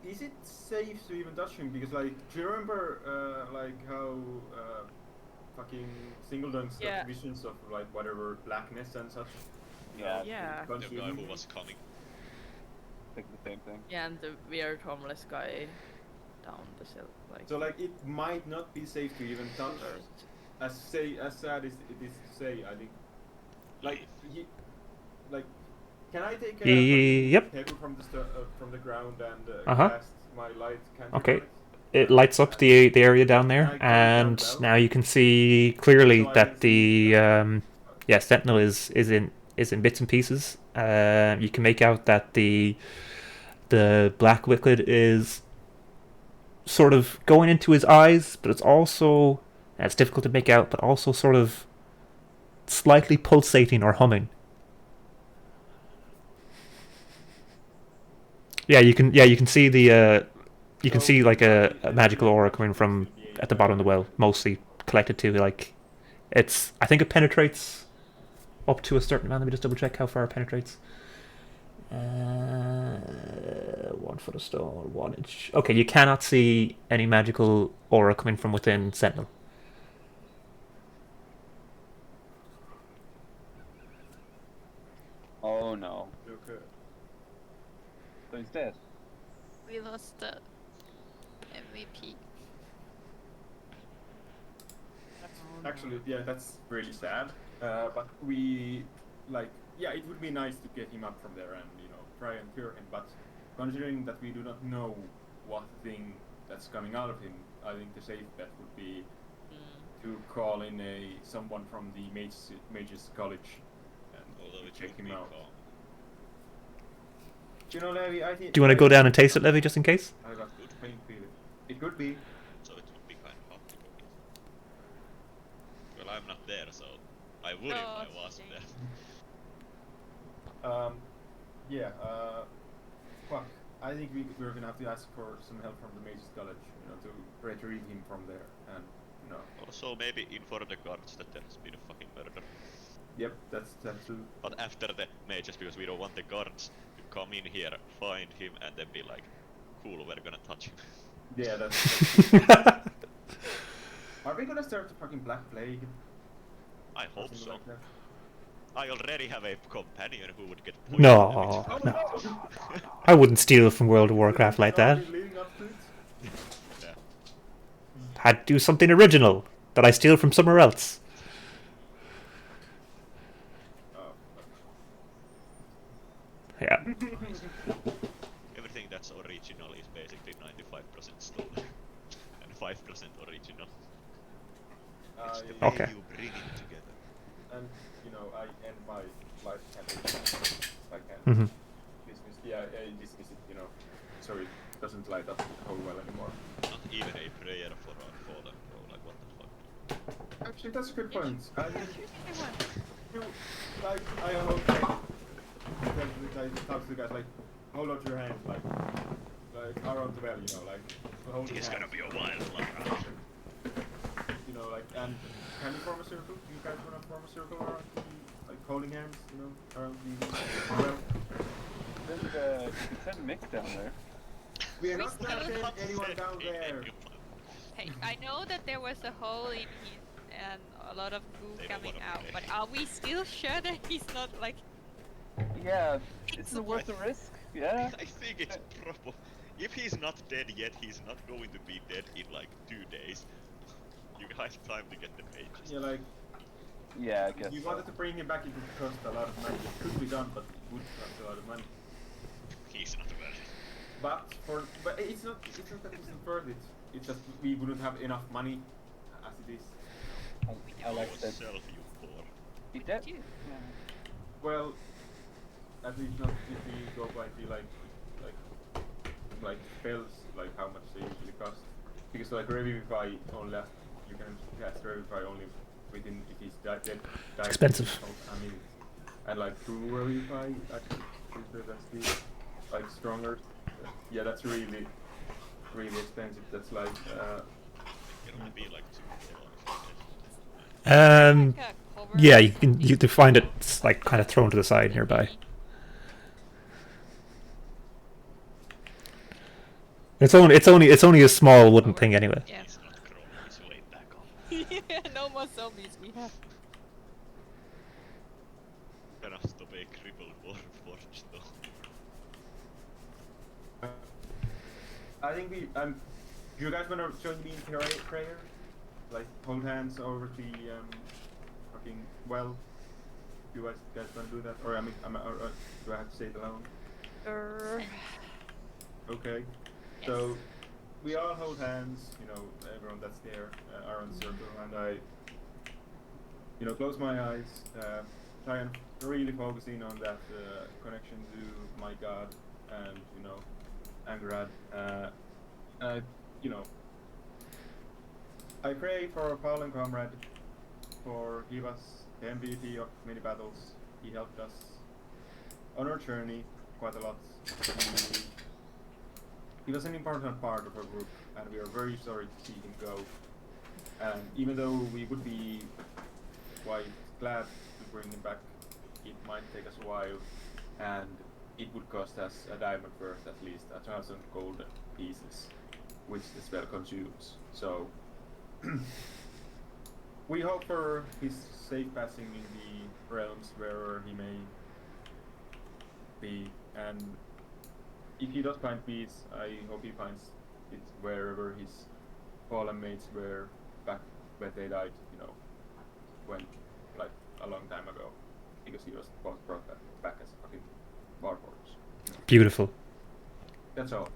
Is it safe to even touch him? Because like, do you remember like how fucking singledunks Yeah. visions of like whatever blackness and such. Yeah. Yeah. The guy consuming who him. was coming. Think the same thing. Yeah, and the weird homeless guy down the hill. Like, So like it might not be safe to even touch. As sad as it is to say, I think. Like like, can I take a Yep. table from the ground and Uh-huh. cast my light cantrip Okay. on it? It lights up the area down there, Can I count and down now you can see clearly So I that can see the Sentinel is in bits and pieces. You can make out that the black liquid is sort of going into his eyes, but it's also, it's difficult to make out, but also sort of slightly pulsating or humming. Yeah, you can see the you can So see like a my- magical aura coming from at the bottom of the well, mostly collected to like, it's, I think it penetrates up to a certain amount. Let me just double check how far it penetrates. 1 foot of stone, 1 inch. Okay, you cannot see any magical aura coming from within Sentinel. Oh no. Okay. So he's dead. We lost the MVP. Actually, yeah, that's really sad. But we, like, yeah, it would be nice to get him up from there and, you know, try and cure him. But considering that we do not know what thing that's coming out of him, I think the safe bet would be to call in someone from the Mages College and Although it check would him be out. calm. Do you know, Levi, I think... Do you want to go down and taste it, Levi, just in case? I got good pain feeling. It could be. So it would be kind of hard to go in. Well, I'm not there, so I would if I Oh, was shame. there. Yeah, fuck. I think we're gonna have to ask for some help from the Mages College, you know, to retrieve him from there, and, you know. Also, maybe inform the guards that there's been a fucking murder. Yep, that's true. But after the mages, because we don't want the guards to come in here, find him, and then be like, cool, we're gonna touch him. Yeah, that's Are we gonna start the fucking Black Plague? I or hope something so. like that? I already have a companion who would get poisoned. No, every no. time. I wouldn't steal from World of Warcraft like that. Already leading up to it? Yeah. I'd do something original that I steal from somewhere else. Oh, Yeah. Everything that's original is basically 95% stolen. And 5% original. It's the yeah. way Okay. you bring it together. And, you know, I end my life campaign. I can Mhm. dismiss, dismiss it, you know, so it doesn't light up the whole well anymore. Not even a prayer for our fallen, bro. Like, what the fuck? Actually, that's a good point. I think Everyone. you, like, I talk to the guys, like, hold out your hand, like around the well, you know, like, hold your It's hand. gonna be a wild life. You know, like, and can you form a circle? You guys wanna form a circle around the, like, holding hands, you know, around the well? You can send Mick down there. We are We not gonna still- send anyone down there. Hey, I know that there was a hole in his and a lot of goo They don't coming wanna out, play. but are we still sure that he's not like? Yeah, isn't it worth the risk? Yeah. I think it's probably. If he's not dead yet, he's not going to be dead in like 2 days. You have time to get the mages. Yeah, like, Yeah, I if guess. you So. wanted to bring him back, it would cost a lot of money. It could be done, but it would cost a lot of money. He's not worth it. But it's not that it's not worth it. It's just we wouldn't have enough money as it is. I like that. Yourself, you poor. He dead? Dude. Yeah. Well, at least not if we go by the like spells, like how much they usually cost. Because like Revivify only lasts, you can cast Revivify only within if he's dead. died expensive. within a minute. And like True Revivify, actually, that's the like stronger. Yeah, that's really expensive. That's like It might be like 2 Um. Like a cover Yeah, or you can find it like kind of thrown to the side nearby. It's only a small wooden thing anyway. Yeah. He's not crawling his way back up. Yeah, no more zombies. We have. Perästä ei crippled Warforged though. I think we do you guys wanna join me in prayer? Like hold hands over the fucking well. Do you guys wanna do that? Or I mean, or do I have to say it alone? Okay. Yes. So we all hold hands. You know, everyone that's there around the circle, and I, you know, close my eyes. Try and really focus in on that connection to my God and you know, Angrad. You know, I pray for our fallen comrade, for he was the MVP of many battles. He helped us on our journey quite a lot. He was an important part of our group, and we are very sorry to see him go. And even though we would be quite glad to bring him back, it might take us a while, and it would cost us a diamond worth at least 1,000 gold pieces, which the spell consumes. So we hope for his safe passing in the realms wherever he may be, and if he does find peace, I hope he finds it wherever his fallen mates were back when they died, you know, when, like, a long time ago, because he was brought back as a fucking warforged. You know. Beautiful. That's all.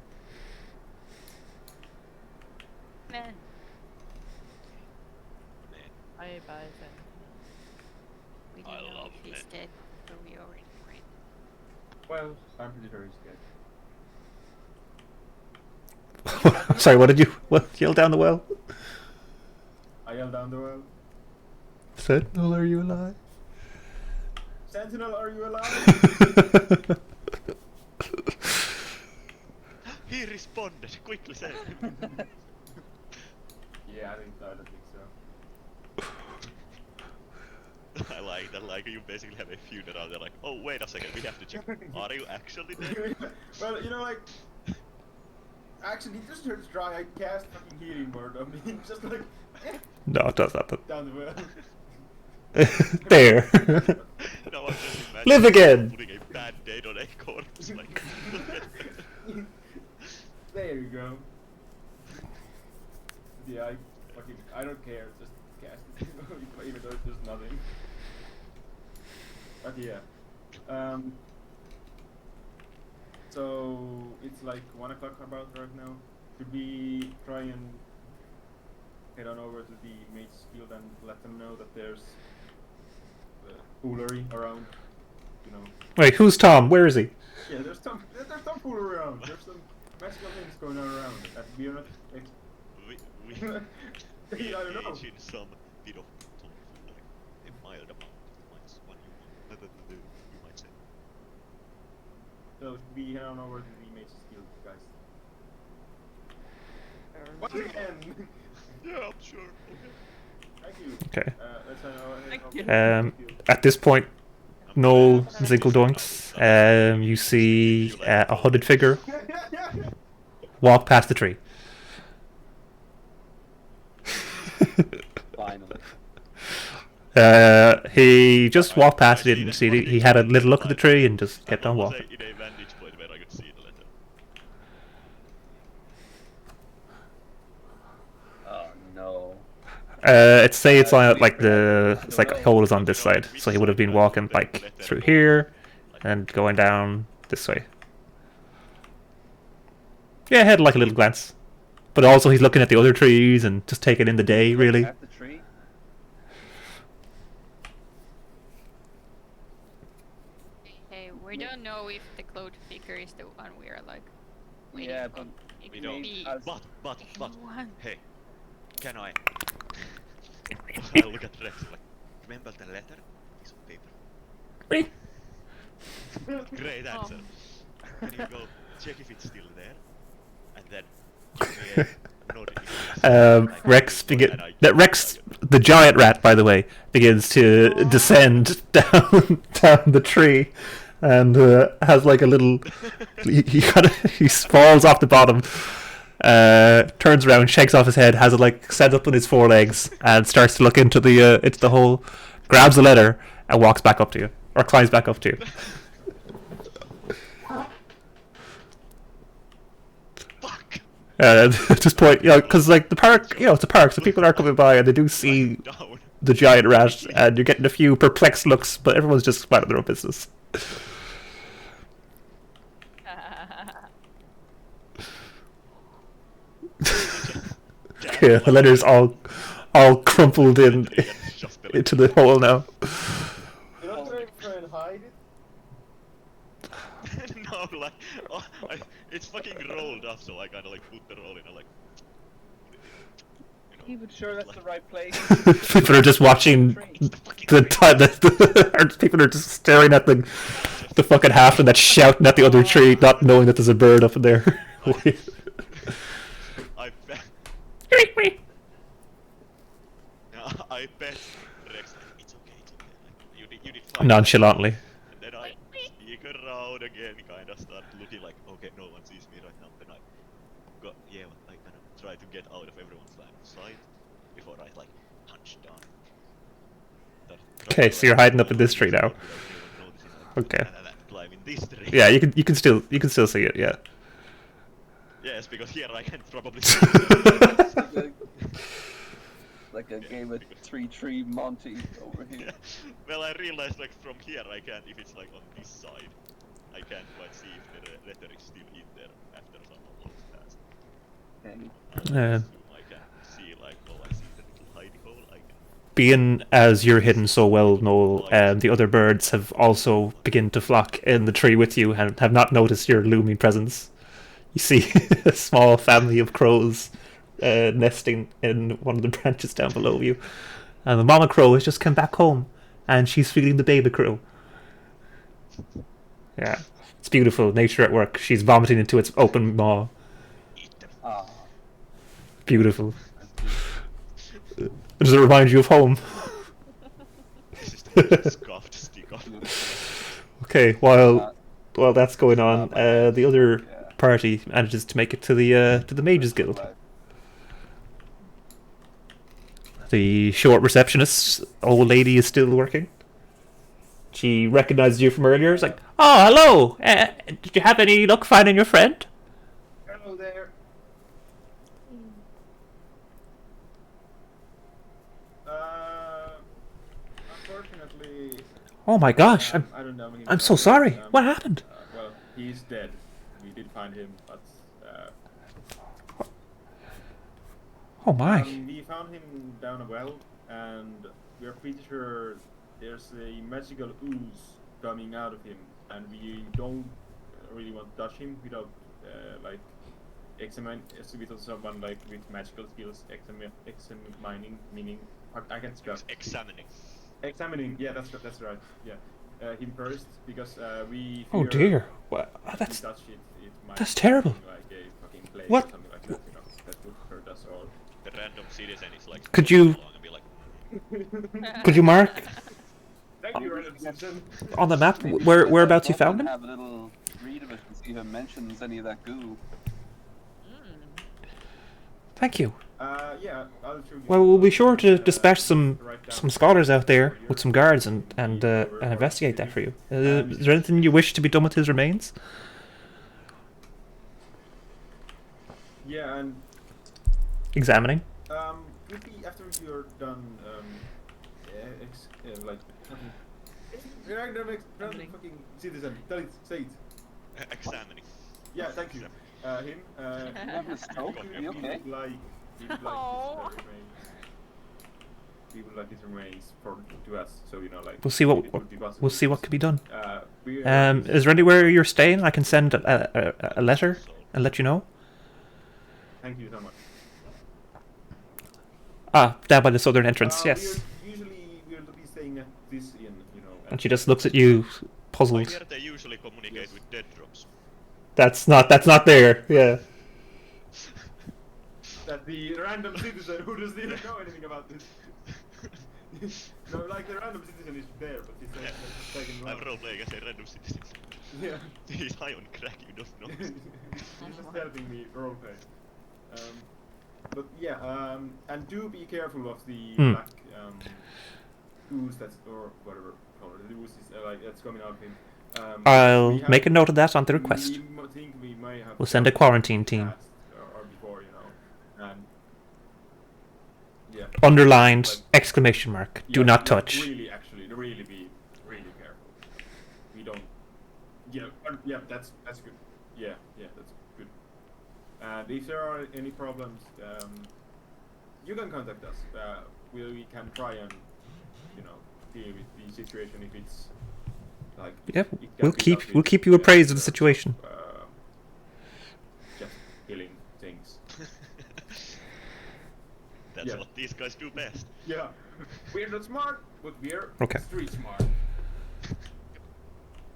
Man. Bye bye then. We I don't know love if he's it. dead, but we already prayed. Well, I'm pretty sure he's dead. Sorry, what did you yell down the well? I yelled down the well. Sentinel, are you alive? Sentinel, are you alive? He responded. Quickly say. Yeah, I don't think so. I like that. Like you basically have a funeral. They're like, oh wait a second, we have to check. Are you actually dead? Well, you know, like, actually, he just hurts dry. I cast fucking healing word on me, just like No, it does not. down the well. There. No, I'm just imagining Live again. putting a band-aid on a corpse. Like, There you go. Yeah, I don't care. Just cast it, even though there's nothing. But yeah. So it's like 1 o'clock about right now. Should we try and head on over to the Mage's Guild and let them know that there's foolery around? You know. Wait, who's Tom? Where is he? Yeah, there's some foolery around. There's some magical things going on around that we are not. we I don't know. engage in some bit of something like a mild amount of points. What you might say. So should we head on over to the Mage's Guild, guys? Once again. Yeah, I'm sure. Okay. Thank you. Okay. Let's head over. Thank you. At this point, Noel Zinkeldoinks, you see a hooded figure walk past the tree. Finally. He just walked past it and see he had a little look at the tree and just kept on walking. In a vantage point where I could see the letter. Oh no. It's say it's on like it's like a hole is on this side, so he would have been walking like through here and going down this way. Yeah, had like a little glance, but also he's looking at the other trees and just taking in the day, really. At the tree? Hey, we don't know if the cloud figure is the one we are like waiting Yeah, for. but It We could don't. be But anyone. hey, can I? I look at Rex like, remember the letter? Piece of paper. Great answer. Can you go check if it's still there, and then give me a nod if it's Rex and I- Rex, the giant rat, by the way, begins to descend down the tree, and has like a little. He falls off the bottom, turns around, shakes off his head, has it like set up on his forelegs, and starts to look into the hole, grabs the letter, and walks back up to you, or climbs back up to you. Fuck! At this point, because like the park, it's a park, so people are coming by and they do see Down. the giant rat, and you're getting a few perplexed looks, but everyone's just minding their own business. Yeah, the letter's all crumpled in into the hole now. You're not trying to hide it? No, like, it's fucking rolled up, so I kinda like put the roll in and like. Even sure that's the right place. People are just watching the time. People are just staring at the fucking half and that's shouting at the other tree, not knowing that there's a bird up in there. I bet. I bet Rex, it's okay. Like, you did fine. Nonchalantly. And then I sneak around again, kind of start looking like, okay, no one sees me right now. Then I kind of try to get out of everyone's line of sight before I like punch down. Okay, so you're hiding up in this tree now. Okay. Climbing this tree. Yeah, you can still see it. Yeah. Yes, because here I can probably see Like a game of 3-tree Monty over here. Yeah. Well, I realized like from here I can't, if it's like on this side, I can't quite see if the letter is still in there after someone walks past. Okay. Yeah. I can see like, oh, I see the little hidey hole. I can. Being as you're hidden so well, Noel, the other birds have also begun to flock in the tree with you and have not noticed your looming presence. You see a small family of crows nesting in one of the branches down below you. And the mama crow has just come back home and she's feeding the baby crow. Yeah, it's beautiful. Nature at work. She's vomiting into its open maw. Ah, Beautiful. Does it remind you of home? This is the scarf to stick off. Okay, while that's going on, the other party manages to make it to the Mages Guild. The short receptionist, old lady, is still working. She recognizes you from earlier. It's like, oh, hello. Did you have any luck finding your friend? Hello there. Unfortunately. Oh my gosh, I don't know. I'm so sorry. What happened? Well, he's dead. We did find him, but Oh my. we found him down a well, and we are pretty sure there's a magical ooze coming out of him, and we don't really want to touch him without like examine with someone like with magical skills. Examining, meaning I can't spell. Examining. Yeah, that's right. Yeah, him first because we. Oh fear dear. What? if That's we touch it, it might that's be terrible. something like a fucking plague What? or something like that. That would hurt us all. The random citizen is like. Could you- along and be like, Could you mark Thank you, Random Citizen. on the map whereabouts you found him? Have a little read of it and see if it mentions any of that goo. Thank you. Yeah, I'll show you. Well, we'll be sure to dispatch some scholars out there with some guards and investigate that for you. Is there anything you wish to be done with his remains? Yeah, and Examining. if we, after you're done, like random fucking citizen, tell it, say it. examining. Yeah, thank you. Him. Having a stroke? You okay? We would like Aw. his remains. We would like his remains to us, so you know, like. We'll see what it would be possible. we'll see what can be done. We, Is there anywhere you're staying? I can send a letter and let you know. Thank you so much. Ah, down by the southern entrance. Yes. Usually we'll be staying at this inn, you know. And she just looks at you, I puzzled. hear they usually communicate with dead drops. That's not there. Yeah. That the random citizen who doesn't even know anything about this. No, like the random citizen is there, but he's like, taking I'm wrong. role playing as a random citizen. Yeah. He's high on crack, you don't know. He's just helping me roleplay. But yeah, and do be careful of the Hmm. black ooze that's or whatever color the ooze is like that's coming out of him. I'll we have- make a note of that on the request. We think we may have. We'll send a done quarantine in the team. past or before, you know, and yeah. Underlined Like, exclamation mark. Do yeah, not like, touch. Really, actually, really be really careful. We don't. Yeah, yeah, that's good. Yeah, that's good. And if there are any problems, you can contact us. We can try and deal with the situation if it's like. Yep, it can we'll be keep dealt we'll with, keep you appraised of the situation. Just killing things. That's Yeah. what these guys do best. Yeah, we're not smart, but we're Okay. street smart.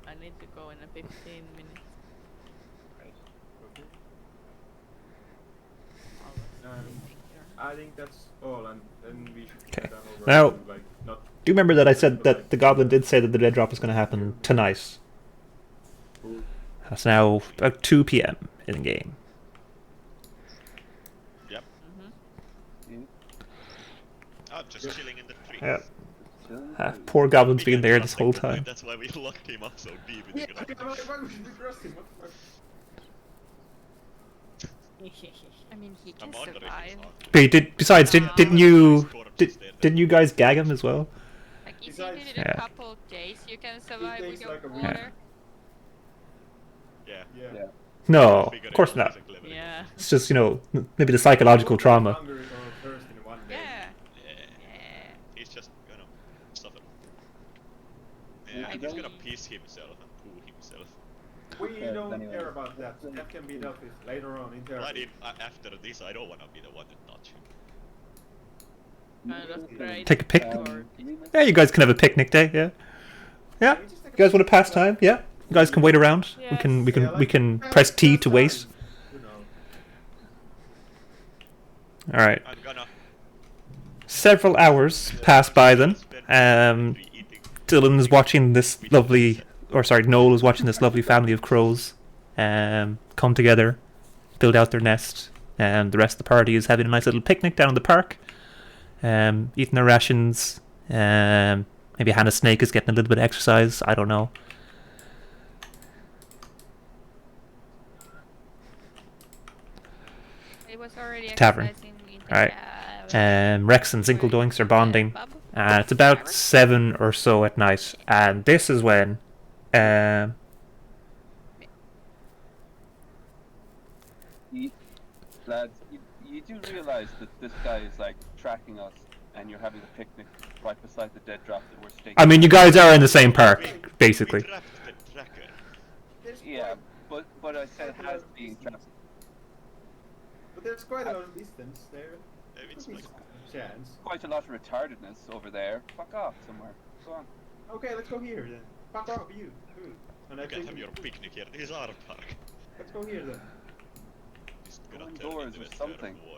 I need to go in a 15 minutes. Right. Okay. I'll just be here. I think that's all, and then we should Okay. head on over Now- to, like, not. Do you remember that I said that the goblin did say that the dead drop was going to happen tonight? It's now about 2 p.m. in the game. Yep. Mhm. I'm just chilling in the tree. Yeah. Poor goblin's been there this whole time. That's why we locked him up so deep in the Yeah, ground. why would we trust him? What the fuck? I mean, he I'm can wondering if survive. he's not. But besides, didn't you Corpses there. didn't you guys gag him as well? Like, if you Besides- did it Yeah. a couple of days, you can survive with takes your like a week. water. Yeah. Yeah. Yeah. No, Figure of it course out, not. he's a clever guy. Yeah. It's just maybe the psychological trauma. Hunger is all first in one day. Yeah. Yeah. Yeah. He's just gonna suffer. Yeah, Yeah, he's gonna then- piss himself and poo himself. We Yeah, don't anyway. care about that. That can be dealt with later on in But therapy. after this, I don't wanna be the one to touch him. Kind of great. Take a pic. for- Yeah, you guys can have a picnic day. Yeah, yeah. Can we just take You a guys want to pass picture? time? Yeah. You guys can wait around. We Yes. can Yeah, like, press T to pass wait. time, you know. All right. I'm gonna Several hours pass by then. spend eating. Dylan is watching this lovely, or sorry, Noel is watching this lovely family of crows come together, build out their nest, and the rest of the party is having a nice little picnic down in the park, eating their rations. Maybe Hannah Snake is getting a little bit of exercise. I don't know. He was already Tavern. exercising in the Alright. tavern. Rex and Zinkeldoinks are bonding. Pub. It's about Tavern? 7 or so at night, and this is when Lads, you do realize that this guy is like tracking us, and you're having a picnic right beside the dead drop that we're staking. I mean, you guys are in the same park, basically. We trapped the tracker. Yeah, but I said it has been trapped. But there's quite a lot of distance there. It's Could be like, some chance. Quite a lot of retardedness over there. Fuck off somewhere. Go on. Okay, let's go here then. Fuck off, you. Good. And you I can think have your picnic here. This is our park. let's go here then. It's Go gonna indoors turn into or a third something. war.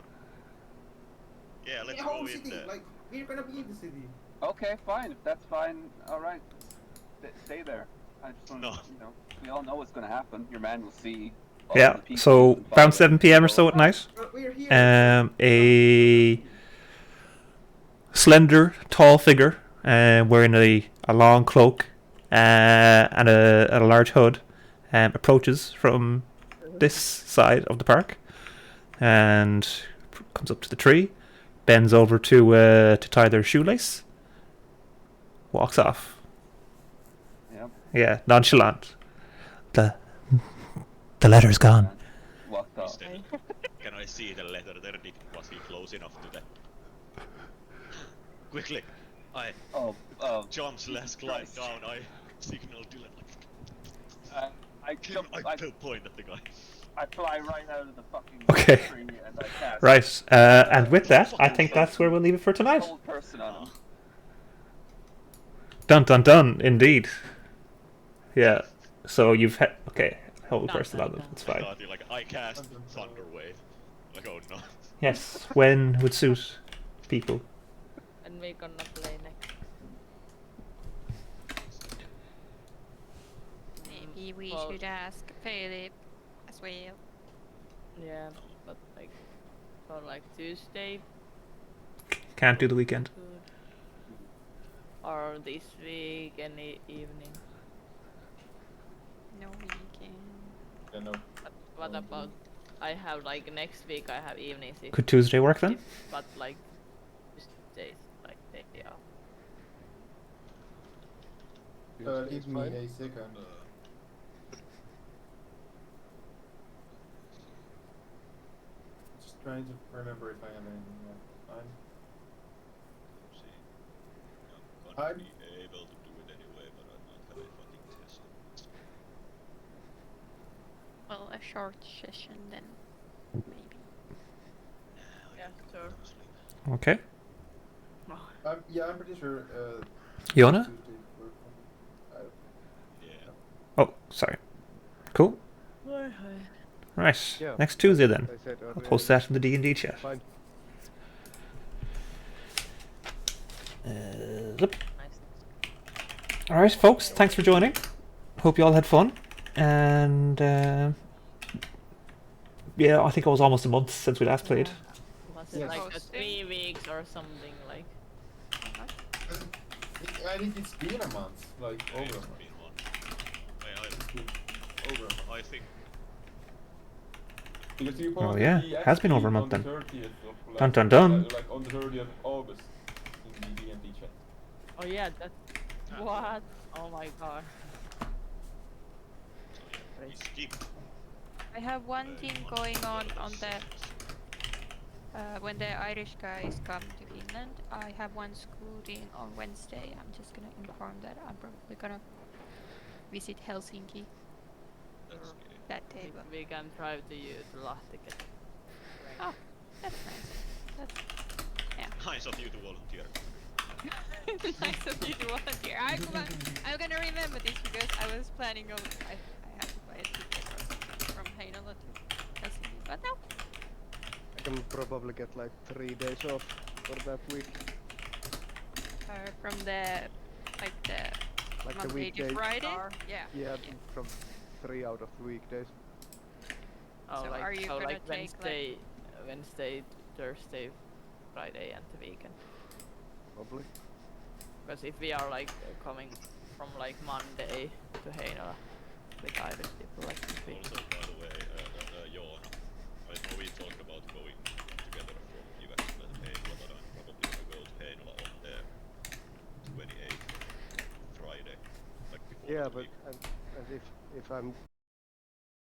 Yeah, let's Yeah, go home in city. there. Like we're gonna be in the city. Okay, fine. If that's fine, all right. Stay there. I just want No. we all know what's gonna happen. Your man will see. all Yeah, the people so and around follow 7 p.m. or so at night, But we're here. a slender, tall figure wearing a long cloak and a large hood approaches from this side of the park and comes up to the tree, bends over to tie their shoelace, walks off. Yep. Yeah, nonchalant. The letter's gone. Walked off. Instead, can I see the letter there? Was he close enough to that? Quickly! I jump slash climb Christ. down. I signal Dylan. I jump. I point at the guy. I fly right out of the fucking Okay. tree and I cast Right, and with that, I think that's where we'll leave it for a tonight. whole person on him. Dun dun dun, indeed. Yeah, so you've had. Okay, whole Dun, person dun, on them, dun. it's I fine. thought like I cast Thunder Wave. Like oh no. Yes, when would suit people. And we're gonna play next. Maybe we Well- should ask Philip as well. Yeah, but like Or like Tuesday. Can't do the weekend. Good. Or this week, any evening. No weekend. Yeah, no. But what about? I have like next week. I have evenings. If, Could Tuesday work then? but like Tuesdays, like day off. Tuesday Give is me fine. a second. Just trying to remember if I have any time. See, I'm I'm- gonna be able to do it anyway, but I'm not having fucking test. Well, a short session then, maybe. Yeah, sure. Okay. I'm pretty sure. Yona? Tuesday work for me. Yeah. Oh, sorry. Cool. Right. Yeah, Next Tuesday then. I said I'll earlier, post that in the D&D chat. fine. Zip. Nice. Alright, folks, thanks for joining. Hope you all had fun. And yeah, I think it was almost a month since we last played. Was it Yes. like Posting? 3 weeks or something like? I think it's been a month, like Yeah, over a it's month. been one. It's been over a month. I think Because you Oh, posted yeah, the has been over a XP month on then. the 30th of Dun dun dun. Like on the 30th of August in the D&D chat. Oh yeah, that. What? Oh my god. so. Yeah, we skipped. I have one thing going on the when the Irish guys come to Finland. I have one school thing on Wednesday. I'm just gonna inform that I'm probably gonna visit Helsinki That's good. that day. But We can drive to you to Lahti. oh, that's nice. That's Nice of you to volunteer. nice of you to volunteer. I'm gonna remember this because I was planning on I have to buy a ticket from Heinola to Helsinki, but no. I can probably get like 3 days off for that week. From the like the Like the Monday to weekdays. Friday. Yeah. Yeah, from 3 out of the weekdays. Oh, So like, are you so gonna like take, like- Wednesday, Thursday, Friday, and the weekend. Probably. Because if we are like coming from like Monday to Heinola with Irish people, like this week. Also, by the way, Joona, I know we talked about going together from Jyväskylä to Heinola, but I'm probably gonna go to Heinola on the 28th, Friday, like before Yeah, that but week. and if I'm